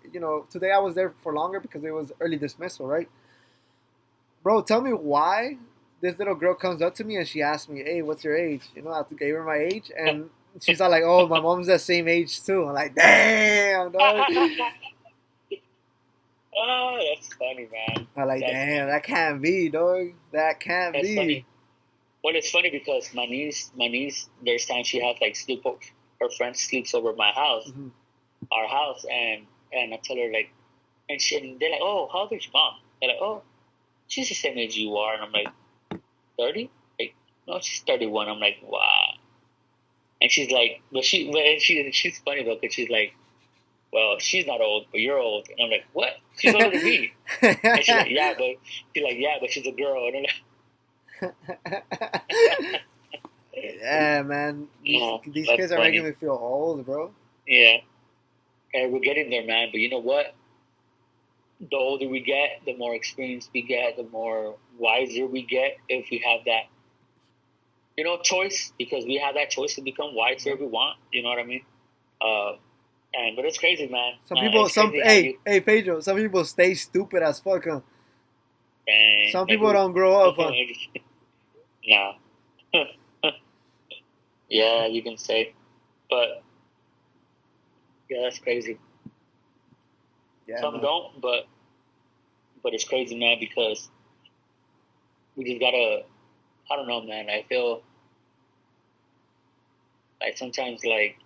Today I was there for longer because it was early dismissal, right, bro? Tell me why this little girl comes up to me and she asks me, "Hey, what's your age?" I have to give her my age, and she's all like, "Oh, my mom's the same age too." I'm like, "Damn, dog." Oh, that's funny, man. I'm like, That's damn, funny. that can't be, dog. That can't That's be. funny. Well, it's funny because my niece, there's times she has like her friend sleeps over my house, Mhm. our house, and I tell her like, and they're like, oh, how old is your mom? They're like, oh, she's the same age you are, and I'm like, 30? Like, no, she's 31. I'm like, wow. And she's like, she's funny though, because she's like, well, she's not old, but you're old. And I'm like, what? She's older than me. And she's like, she's a girl. And I'm like, Yeah, man. no, These that's kids are making funny. me feel old, bro. Yeah, and we're getting there, man. But you know what? The older we get, the more experience we get, the more wiser we get if we have that, choice, because we have that choice to become wiser if we want. You know what I mean? Uh, but it's crazy, man. Some people, It's crazy how you hey, Pedro. Some people stay stupid as fuck. Huh? and Some like people who? don't grow up. Huh? Nah. Yeah, you can say, but yeah, that's crazy. Yeah, Some man. don't, but it's crazy, man, because we just gotta. I don't know, man. I feel like sometimes like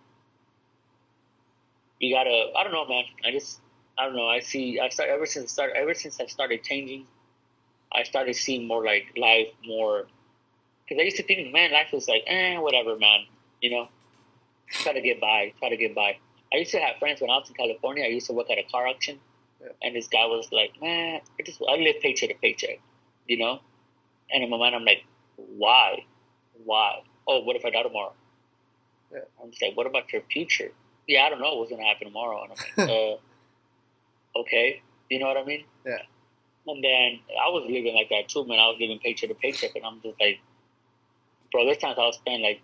you gotta. I don't know, man. I don't know. Ever since I started changing, I started seeing more like life more. Because I used to think, man, life was like, whatever, man. You know, try to get by, try to get by. I used to have friends when I was in California. I used to work at a car auction, Yeah. and this guy was like, man, I live paycheck to paycheck, you know. And in my mind, I'm like, why, why? Oh, what if I die tomorrow? Yeah. I'm just like, what about your future? Yeah, I don't know what's gonna happen tomorrow. And I'm like, okay, you know what I mean? Yeah. And then I was living like that too, man. I was living paycheck to paycheck, and I'm just like, bro, there's times I'll spend like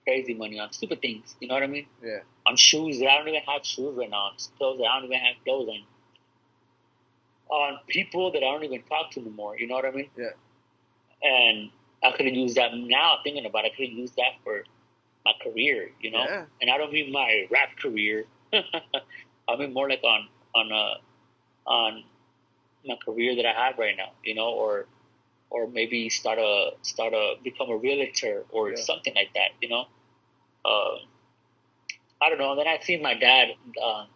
crazy money on stupid things. You know what I mean? Yeah. On shoes that I don't even have shoes right now. On clothes that I don't even have clothes on people that I don't even talk to anymore. You know what I mean? Yeah. And I could have used that now. Thinking about it, I could have used that for my career. You know, Yeah. and I don't mean my rap career. I mean more like on my career that I have right now. You know, or maybe start a become a realtor or Yeah. something like that. You know. Uh, I don't know. And then I seen my dad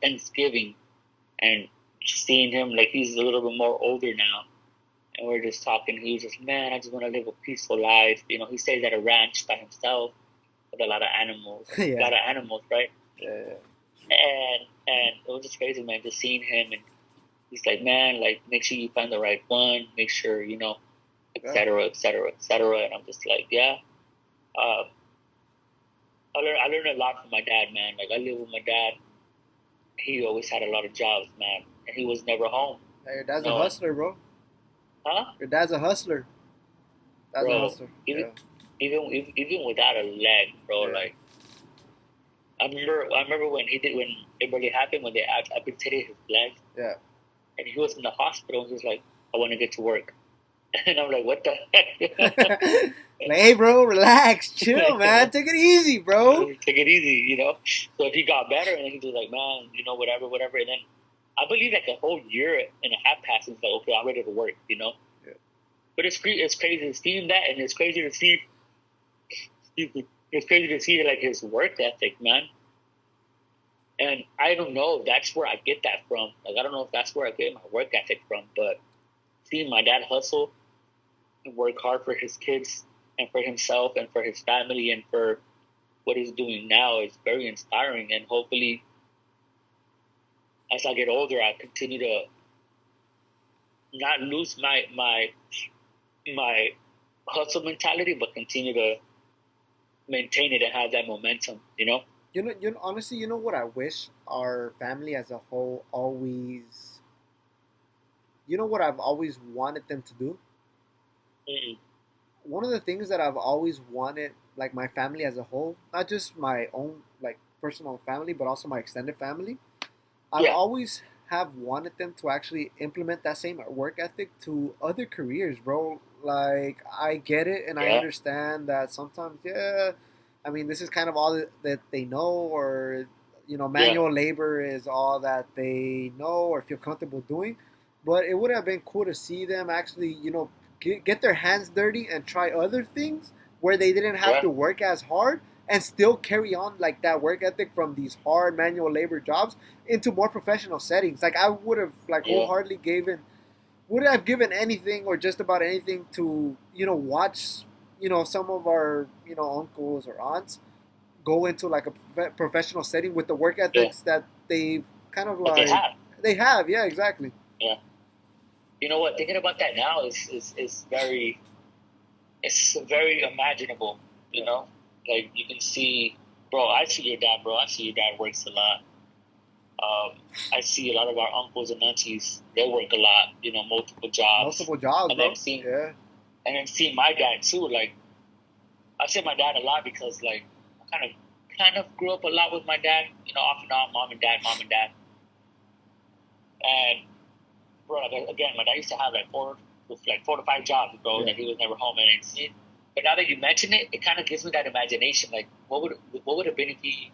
Thanksgiving, and seeing him like he's a little bit more older now, and we're just talking. He was just, man, I just want to live a peaceful life. You know, he stays at a ranch by himself with a lot of animals, Yeah. right? Yeah. And it was just crazy, man, just seeing him, and he's like, man, like make sure you find the right one, make sure Yeah. etc. etc. etc. And I'm just like, yeah. Uh, I learned a lot from my dad, man. Like I live with my dad. He always had a lot of jobs, man, and he was never home. Hey, your dad's a No, hustler, bro. huh? Your dad's a hustler. Dad's a Bro, hustler. even Yeah. even without a leg, bro. Yeah. Like I remember when it really happened, when they amputated his leg, Yeah. and he was in the hospital. And he was like, I want to get to work, and I'm like, what the heck? Like, hey, bro, relax, chill, man. Take it easy, bro. Take it easy, you know. So if he got better, and he was like, man, whatever, whatever, and then I believe like a whole year and a half passed, and it's like, okay, I'm ready to work, you know. Yeah. But it's crazy to see that, and it's crazy to see. It's crazy to see like his work ethic, man. And I don't know if that's where I get that from. Like I don't know if that's where I get my work ethic from. But seeing my dad hustle and work hard for his kids and for himself and for his family and for what he's doing now is very inspiring. And hopefully, as I get older, I continue to not lose my hustle mentality, but continue to maintain it and have that momentum. You know? Honestly, you know what I wish our family as a whole always. You know what I've always wanted them to do. Mm-mm. One of the things that I've always wanted, like my family as a whole, not just my own like personal family, but also my extended family. I've Yeah, always have wanted them to actually implement that same work ethic to other careers, bro. Like I get it and I yeah, understand that sometimes, yeah. I mean, this is kind of all that they know, or yeah, manual labor is all that they know or feel comfortable doing. But it would have been cool to see them actually, get their hands dirty and try other things where they didn't have yeah, to work as hard and still carry on like that work ethic from these hard manual labor jobs into more professional settings. Like I would have like yeah, wholeheartedly would have given anything or just about anything to watch some of our uncles or aunts go into like a professional setting with the work yeah, ethics that they've kind of but they like have. they have, yeah, exactly. Yeah. You know what? Thinking about that now is very it's very imaginable. You Yeah. know, like you can see, bro. I see your dad, bro. I see your dad works a lot. I see a lot of our uncles and aunties. They work a lot. You know, multiple jobs, Multiple jobs, and then bro. seeing Yeah. seeing my dad too. Like I say my dad a lot because like I kind of grew up a lot with my dad. You know, off and on, mom and dad, and bro, again, my dad used to have like four to five jobs, bro, Yeah. that he was never home and see. But now that you mention it, it kind of gives me that imagination. Like, what would have been if he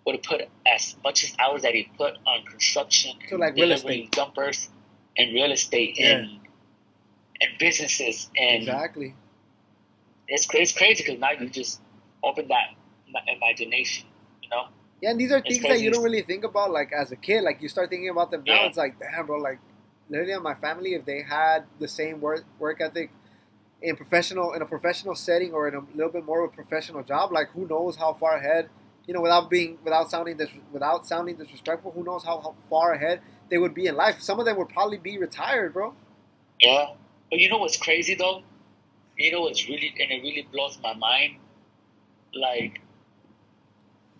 would have put as much as hours that he put on construction So and like real delivering estate. dumpers and real estate Yeah. and businesses and Exactly. it's crazy because now you just open that imagination, you know. Yeah, and these are It's things that you crazy. don't really think about like as a kid. Like you start thinking about them now, Yeah, it's like, damn, bro. Like literally, on my family, if they had the same work ethic in a professional setting or in a little bit more of a professional job, like who knows how far ahead, without sounding disrespectful, who knows how far ahead they would be in life. Some of them would probably be retired, bro. yeah. But you know what's crazy though? You know what's really and it really blows my mind. Like,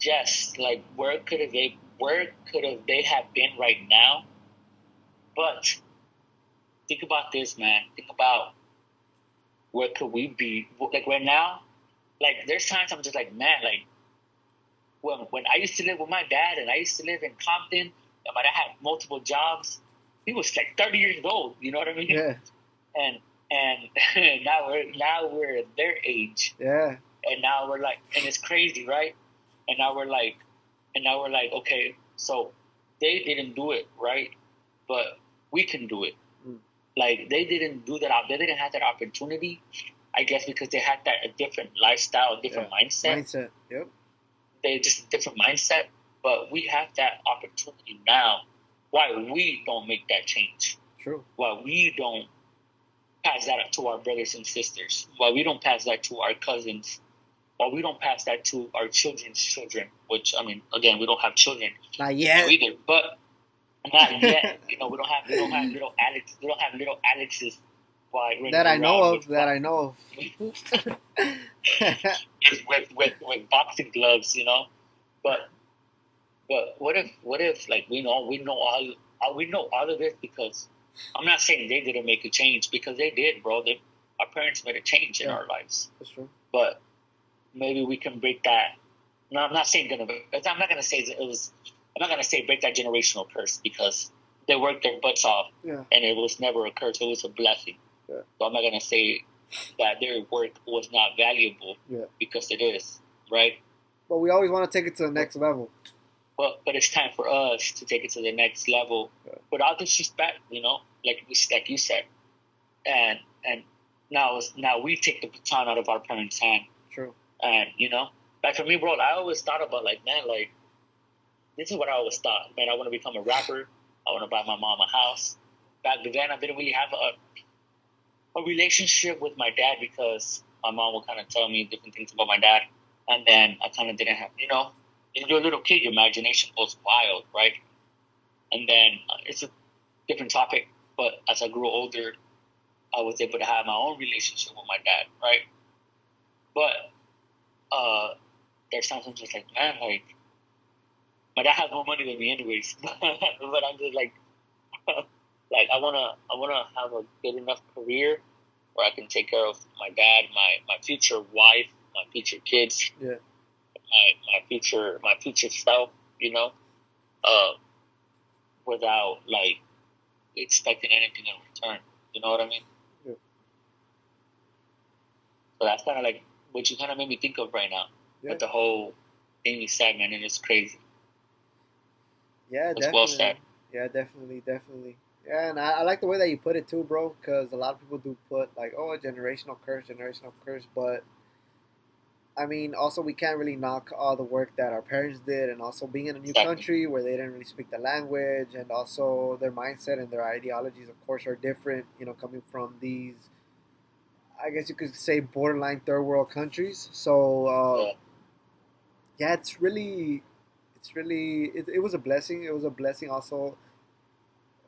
yes, like where could have they have been right now? But think about this, man. Think about where could we be? Like right now, like there's times I'm just like, man, like when I used to live with my dad and I used to live in Compton, and my dad had multiple jobs. He was like 30 years old. You know what I mean? Yeah, And now we're their age, yeah, and now we're like, and it's crazy, right? And now we're like, okay, so they didn't do it, right? But we can do it. Mm. Like they didn't do that. They didn't have that opportunity. I guess because they had that a different lifestyle, a different mindset. Mindset. Yep. They just a different mindset. But we have that opportunity now. Why we don't make that change? True. Why we don't pass that to our brothers and sisters? Why we don't pass that to our cousins? Why we don't pass that to our children's children? Which I mean, again, we don't have children Not yet. either, but not yet. You know, we don't have little Alex. We don't have little Alexes why running That I know around of. That I know of. with boxing gloves, you know. But what if like we know all of this because I'm not saying they didn't make a change because they did, bro. Our parents made a change in Yeah. our lives, That's true. but maybe we can break that. No, I'm not saying I'm not gonna say it was. I'm not gonna say break that generational curse because they worked their butts off Yeah. and it was never a curse. It was a blessing. Yeah. So I'm not gonna say that their work was not valuable Yeah. because it is, right? But we always want to take it to the next level. But it's time for us to take it to the next level Yeah. without disrespect, you know, like you said, and now we take the baton out of our parents' hand, True. and you know, like for me, bro, I always thought about like, man, like this is what I always thought, man. I want to become a rapper. I want to buy my mom a house. Back then, I didn't really have a relationship with my dad because my mom would kind of tell me different things about my dad, and then I kind of didn't have, you know, you're a little kid, your imagination goes wild, right? And then it's a different topic, but as I grew older, I was able to have my own relationship with my dad, right? But there's times I'm just like, man, like my dad has more money than me, anyways. But I'm just like, like I wanna have a good enough career where I can take care of my dad, my future wife, my future kids, Yeah. my future self, you know, uh, without like expecting anything in return. You know what I mean? Yeah. So that's kind of like what you kind of made me think of right now. Yeah. With the whole thing you said, man, and it's crazy. Yeah, It's well definitely. said. Yeah, definitely. Yeah, and I like the way that you put it too, bro. Because a lot of people do put like, oh, generational curse. But I mean, also we can't really knock all the work that our parents did, and also being in a new Exactly. country where they didn't really speak the language, and also their mindset and their ideologies, of course, are different. You know, coming from these, I guess you could say, borderline third world countries. So Yeah. yeah, it's really it was a blessing. It was a blessing also.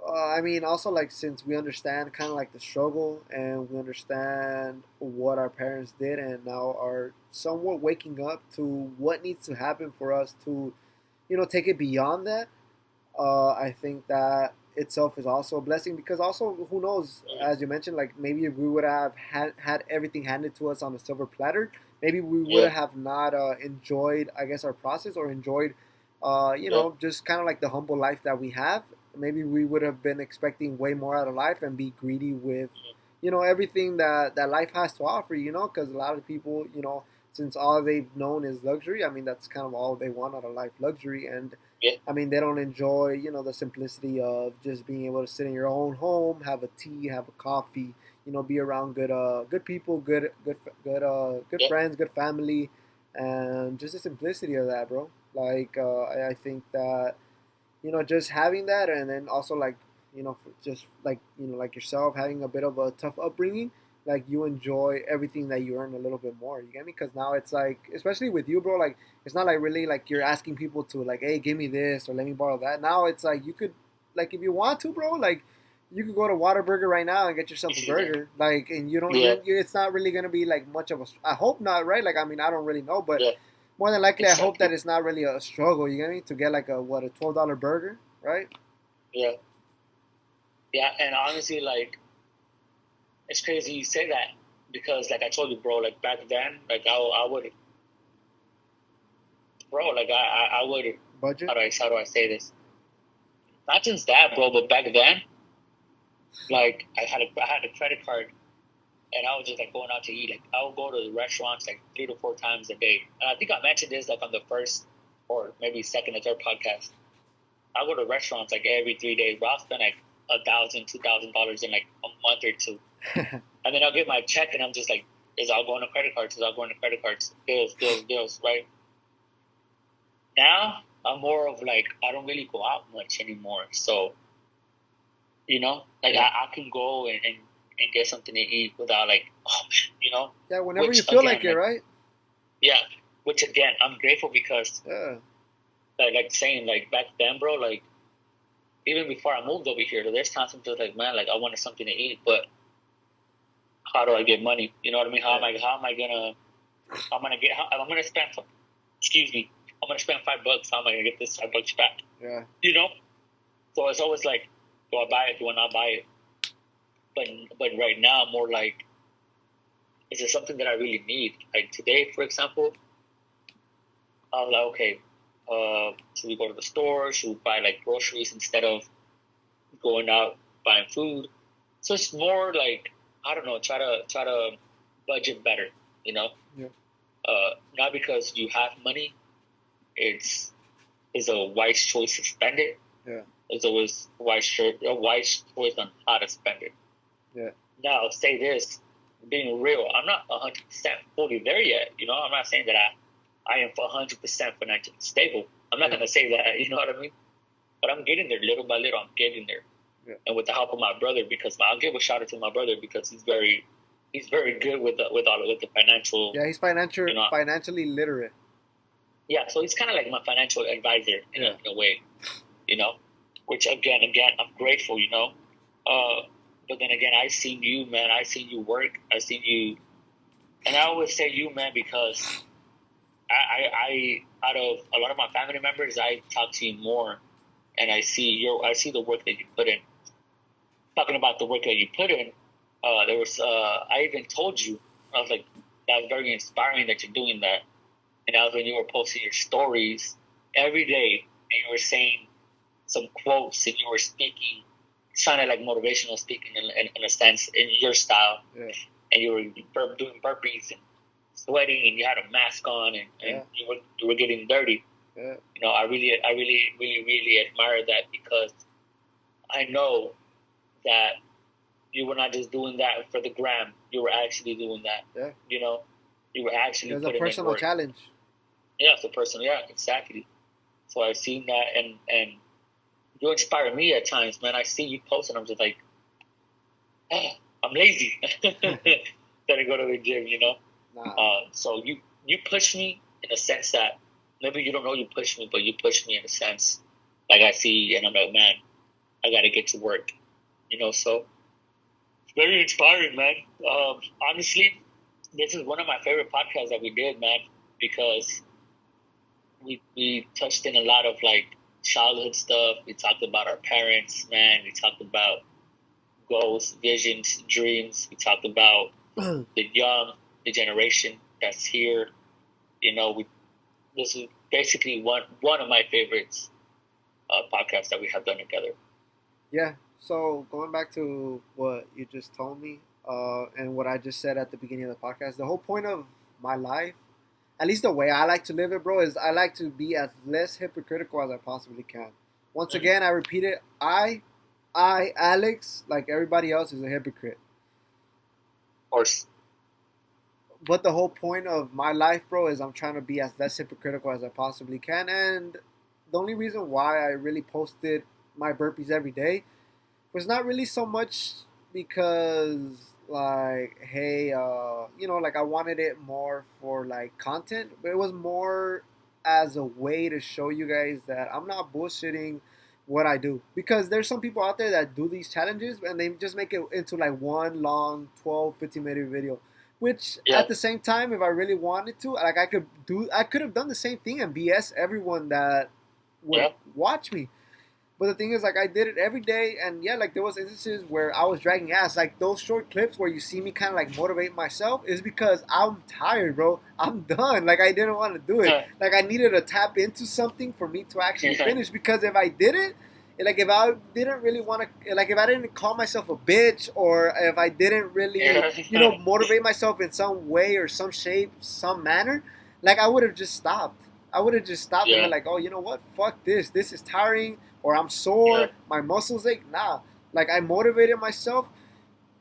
I mean, also like since we understand kind of like the struggle and we understand what our parents did, and now are somewhat waking up to what needs to happen for us to, take it beyond that. I think that itself is also a blessing because also who knows, as you mentioned, like maybe if we would have had everything handed to us on a silver platter, maybe we would Yeah, have not enjoyed, I guess, our process or enjoyed, yeah, just kind of like the humble life that we have. Maybe we would have been expecting way more out of life and be greedy with, everything that life has to offer. Because a lot of people, since all they've known is luxury, I mean that's kind of all they want out of life, luxury, and yeah, I mean, they don't enjoy, the simplicity of just being able to sit in your own home, have a tea, have a coffee, be around good people, good yeah. friends, good family, and just the simplicity of that, bro. Like, I think that, just having that, and then also like, just like, like yourself having a bit of a tough upbringing, like you enjoy everything that you earn a little bit more. You get me? Because now it's like, especially with you, bro. Like, it's not like really like you're asking people to like, hey, give me this or let me borrow that. Now it's like you could, like, if you want to, bro, like. You could go to Whataburger right now and get yourself a burger, like, and you don't. Yeah, It's not really gonna be like much of a. I hope not, right? Like, I mean, I don't really know, but yeah, more than likely, I hope that exactly. it's not really a struggle. You get me? To get like a $12 burger, right? Yeah, yeah. And honestly, like it's crazy you say that because, like I told you, bro, like back then, like I would, bro, like I would. Budget. How do I say this? Not just that, bro, but back then, like I had a credit card and I was just like going out to eat. Like I would go to the restaurants like 3 to 4 times a day. And I think I mentioned this like on the first or maybe second or third podcast. I go to restaurants like every 3 days, but I'll spend like $1,000, $2,000 in like a month or two. And then I'll get my check and I'm just like, is all going to credit cards, is all going to credit cards, bills, bills, bills, right? Now I'm more of like I don't really go out much anymore. So, like Yeah. I can go and get something to eat without like, oh man, Yeah. Whenever you which feel like again, it, like right? yeah, which again, I'm grateful because Yeah. like saying like back then, bro, like even before I moved over here, there's times I'm just like, man, like I wanted something to eat, but how do I get money? You know what I mean? Yeah. How am I gonna I'm gonna spend excuse me, I'm gonna spend $5. How am I gonna get this $5 back? Yeah. You know? So it's always like, do I buy it? Do I not buy it? But right now, I'm more like, is it something that I really need? Like today, for example, I was like, okay, should we go to the store? Should we buy like groceries instead of going out buying food? So it's more like I don't know, try to budget better, you know. Yeah. Not because you have money, it's a wise choice to spend it. Yeah. It's always a wise choice on how to spend it. Yeah. Now, say this, being real, I'm not 100% fully there yet. I'm not saying that I am 100% financially stable. I'm not Yeah. going to say that, you know what I mean? But I'm getting there little by little. I'm getting there. Yeah. And with the help of my brother, because I'll give a shout out to my brother because he's very good with the financial. Yeah. He's financially literate. Yeah, so he's kind of like my financial advisor Yeah. in a way, you know. Which again, I'm grateful, But then again, I seen you, man. I seen you work. I seen you, and I always say you, man, because I out of a lot of my family members, I talk to you more, and I see the work that you put in. Talking about the work that you put in, there was I even told you, I was like, that was very inspiring that you're doing that, and that was when you were posting your stories every day, and you were saying some quotes, and you were speaking, sounded like motivational speaking in a sense in your style, Yeah. and you were doing burpees and sweating, and you had a mask on, and Yeah. you were getting dirty. Yeah. I really, really, really admire that because I know that you were not just doing that for the gram. You were actually doing that. Yeah. You were It actually was a putting in personal work. challenge. Yeah, it's a person. Yeah, exactly. So I've seen that, and you inspire me at times, man. I see you post, and I'm just like, I'm lazy. Then I go to the gym, Nah. So you push me in a sense that maybe you don't know you push me, but you push me in a sense. Like I see, and I'm like, man, I got to get to work. So it's very inspiring, man. Honestly, this is one of my favorite podcasts that we did, man, because we touched in a lot of like childhood stuff. We talked about our parents, man. We talked about goals, visions, dreams. We talked about the generation that's here. We this is basically one of my favorites podcasts that we have done together. Yeah. So going back to what you just told me, and what I just said at the beginning of the podcast, the whole point of my life, at least the way I like to live it, bro, is I like to be as less hypocritical as I possibly can. Once again, I repeat it, Alex, like everybody else, is a hypocrite. Of course. But the whole point of my life, bro, is I'm trying to be as less hypocritical as I possibly can. And the only reason why I really posted my burpees every day was not really so much because, like, hey, like I wanted it more for like content, but it was more as a way to show you guys that I'm not bullshitting what I do, because there's some people out there that do these challenges and they just make it into like one long 12 15-minute video, which Yeah. at the same time, if I really wanted to, like, I could have done the same thing and BS everyone that would watch me. But the thing is, like, I did it every day, and yeah, like, there was instances where I was dragging ass. Like, those short clips where you see me kind of, like, motivate myself is because I'm tired, bro. I'm done. Like, I didn't want to do it. Like, I needed to tap into something for me to actually finish, because if I didn't, like, if I didn't really want to, like, if I didn't call myself a bitch, or if I didn't really, motivate myself in some way or some shape, some manner, like, I would have just stopped. I would have just stopped and been like, oh, you know what? Fuck this. This is tiring, or I'm sore, my muscles ache. Nah, like, I motivated myself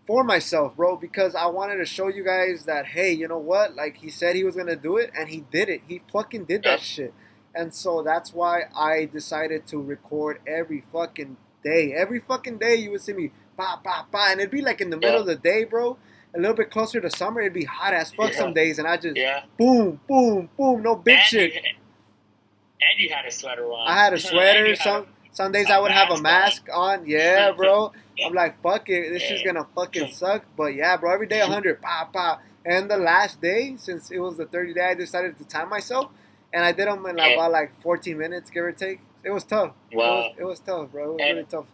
for myself, bro, because I wanted to show you guys that, hey, you know what? Like, he said he was gonna do it, and he did it. He fucking did that shit. And so that's why I decided to record every fucking day. Every fucking day you would see me, bah, bah, bah, and it'd be like in the middle of the day, bro. A little bit closer to summer, it'd be hot as fuck some days, and I just boom, boom, boom, no bitch shit. And you had a sweater on. I had a sweater. Some days I would have a mask on. Yeah, bro. I'm like, fuck it. This is gonna fucking suck. But yeah, bro. Every day 100. Pa, pa. And the last day, since it was the 30th day, I decided to time myself. And I did them in about like 14 minutes, give or take. It was tough. Wow. It was tough, bro. It was really tough.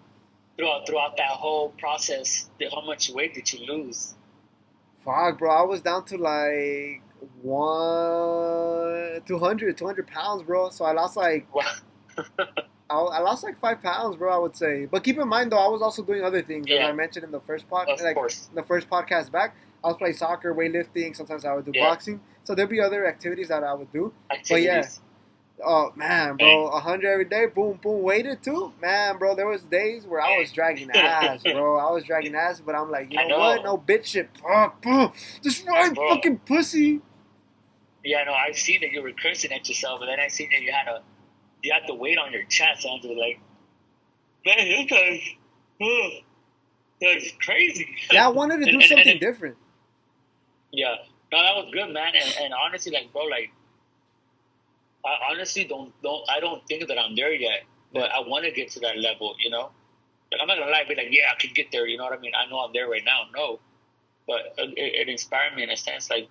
Throughout that whole process, how much weight did you lose? Fuck, bro. I was down to like 200 pounds, bro. So I lost like... I lost like 5 pounds, bro, I would say. But keep in mind, though, I was also doing other things, as I mentioned in the first the first podcast back. I was playing soccer, weightlifting. Sometimes I would do boxing. So there'd be other activities that I would do. But yeah, oh man, bro, 100 every day, boom, boom, weighted too, man, bro. There was days where I was dragging ass, bro. I was dragging ass, but I'm like, you know what? No bitch shit, just right, fucking pussy. Yeah, no, I see that you were cursing at yourself, and then I see that you had the weight on your chest, and I was like, man, that's crazy. Yeah, I wanted to do something different. Yeah, no, that was good, man. And honestly, like, bro, like, I honestly don't think that I'm there yet, but I want to get to that level, Like, I'm not gonna lie, be like, yeah, I could get there, you know what I mean? I know I'm there right now, no, but it inspired me in a sense, like,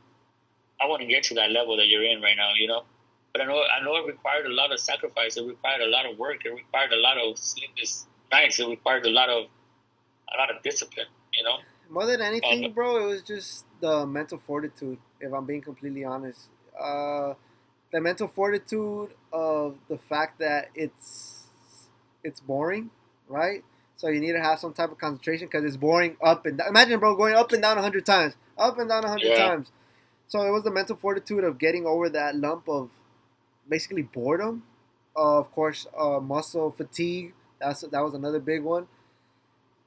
I want to get to that level that you're in right now, But I know it required a lot of sacrifice. It required a lot of work. It required a lot of sleepless nights. It required a lot of discipline. More than anything, bro, it was just the mental fortitude. If I'm being completely honest, the mental fortitude of the fact that it's boring, right? So you need to have some type of concentration because it's boring up and down. Imagine, bro, going up and down 100 times, up and down 100 times. So it was the mental fortitude of getting over that lump of basically boredom, of course, muscle fatigue. That was another big one,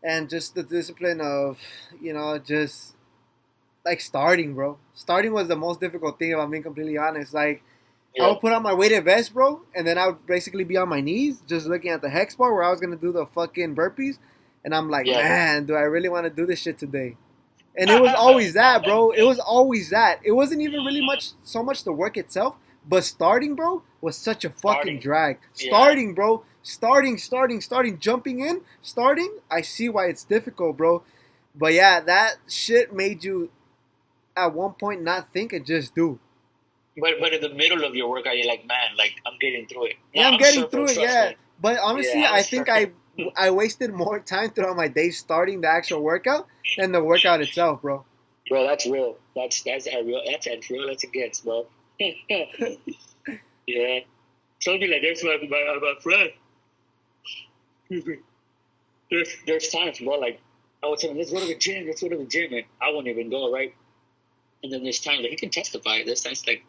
and just the discipline of, just like starting, bro. Starting was the most difficult thing, if I'm being completely honest. Like, I would put on my weighted vest, bro, and then I would basically be on my knees, just looking at the hex bar where I was gonna do the fucking burpees, and I'm like, man, do I really want to do this shit today? And it was always that, bro. It was always that. It wasn't even really so much the work itself. But starting, bro, was such a fucking Starting. drag. Yeah. Starting, bro. Starting. Jumping in, starting. I see why it's difficult, bro. But yeah, that shit made you at one point not think and just do. But in the middle of your workout, you're like, man, like I'm getting through it. No, Yeah, I'm I'm getting sure, bro. through it. Trust Yeah, me. but Yeah, honestly, I'm I sure. think I wasted more time throughout my day starting the actual workout than the workout itself, bro. Bro, that's real. That's as real as it gets, bro. Yeah. Told me like there's my friend. There's times, bro, like I was saying, let's go to the gym, and I won't even go, right? And then there's times like he can testify. There's times like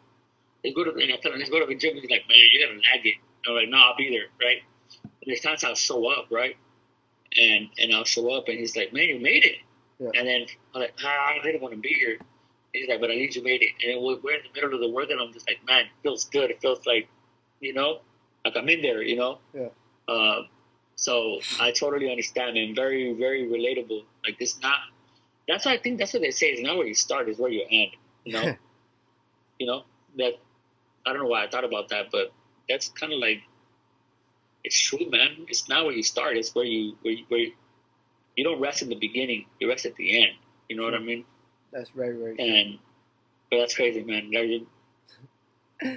and I tell him, let's go to the gym. He's like, man, you're gonna lag it. I'm like, no, I'll be there, right? And there's times I'll show up, right? And I'll show up, and he's like, man, you made it. Yeah. And then I'm like, I didn't want to be here. He's like, but at least you made it. And we're in the middle of the work, and I'm just like, man, it feels good. It feels like, like I'm in there, Yeah. Um, so I totally understand and very, very relatable. Like it's not. That's why I think that's what they say. It's not where you start; it's where you end. You know. You know that. I don't know why I thought about that, but that's kind of like it's true, man. It's not where you start; it's where you don't rest in the beginning. You rest at the end. You know what I mean? That's very, very true. And but that's crazy, man.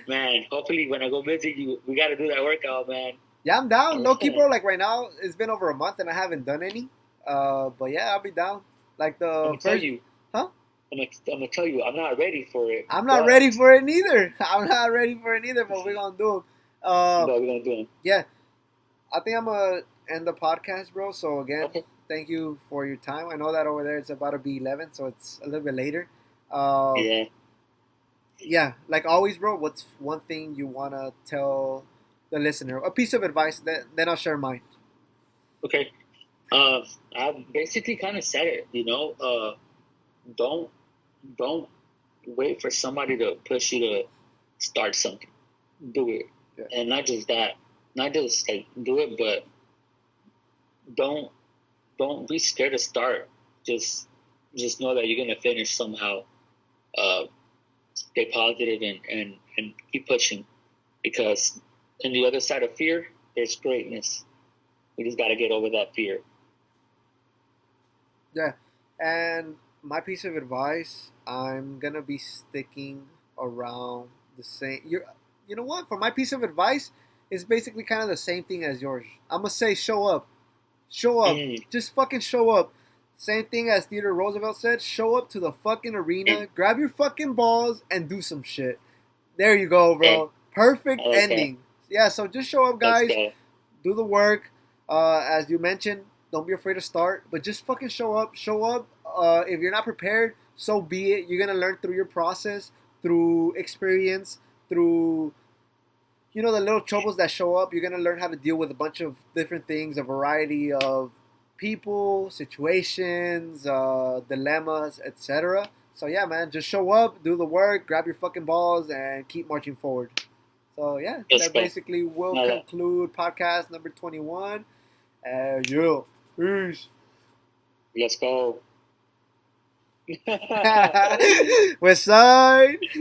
Man, hopefully when I go visit you, we got to do that workout, man. Yeah, I'm down. Low key, bro. Like right now, it's been over a month and I haven't done any. But yeah, I'll be down. Like I'm the gonna tell first, you. huh? I'm gonna tell you. I'm not ready for it, I'm not but ready for it neither. I'm not ready for it neither. But we're gonna do it. but we're gonna do it. Yeah, I think I'm gonna end the podcast, bro. So again, Okay. thank you for your time. I know that over there it's about to be 11, so it's a little bit later. Uh, Yeah. yeah, like always, bro. What's one thing you wanna tell the listener? A piece of advice. Then I'll share mine. Okay. I basically kind of said it. Don't don't wait for somebody to push you to start something. Do it, Yeah. and not just that. Not just like do it, but don't don't be scared to start. Just just know that you're gonna finish somehow. Uh, Stay positive and keep pushing because on the other side of fear, there's greatness. We just got to get over that fear. Yeah, and my piece of advice, I'm gonna be sticking around the same. You know what? For my piece of advice, it's basically kind of the same thing as yours. I'm gonna say, show up, Mm. just fucking show up. Same thing as Theodore Roosevelt said: show up to the fucking arena, grab your fucking balls, and do some shit. There you go, Okay. bro. Perfect I like that. ending. Yeah, so just show up, Let's guys. go. Do the work. As you mentioned, don't be afraid to start, but just fucking show up. Show up. If you're not prepared, so be it. You're gonna learn through your process, through experience, through the little troubles that show up. You're gonna learn how to deal with a bunch of different things, a variety of people, situations, dilemmas, etc. So yeah, man, just show up, do the work, grab your fucking balls, and keep marching forward. So yeah, Let's that go. basically will Nada. conclude podcast number 21. Yeah, peace. Let's go. West Side.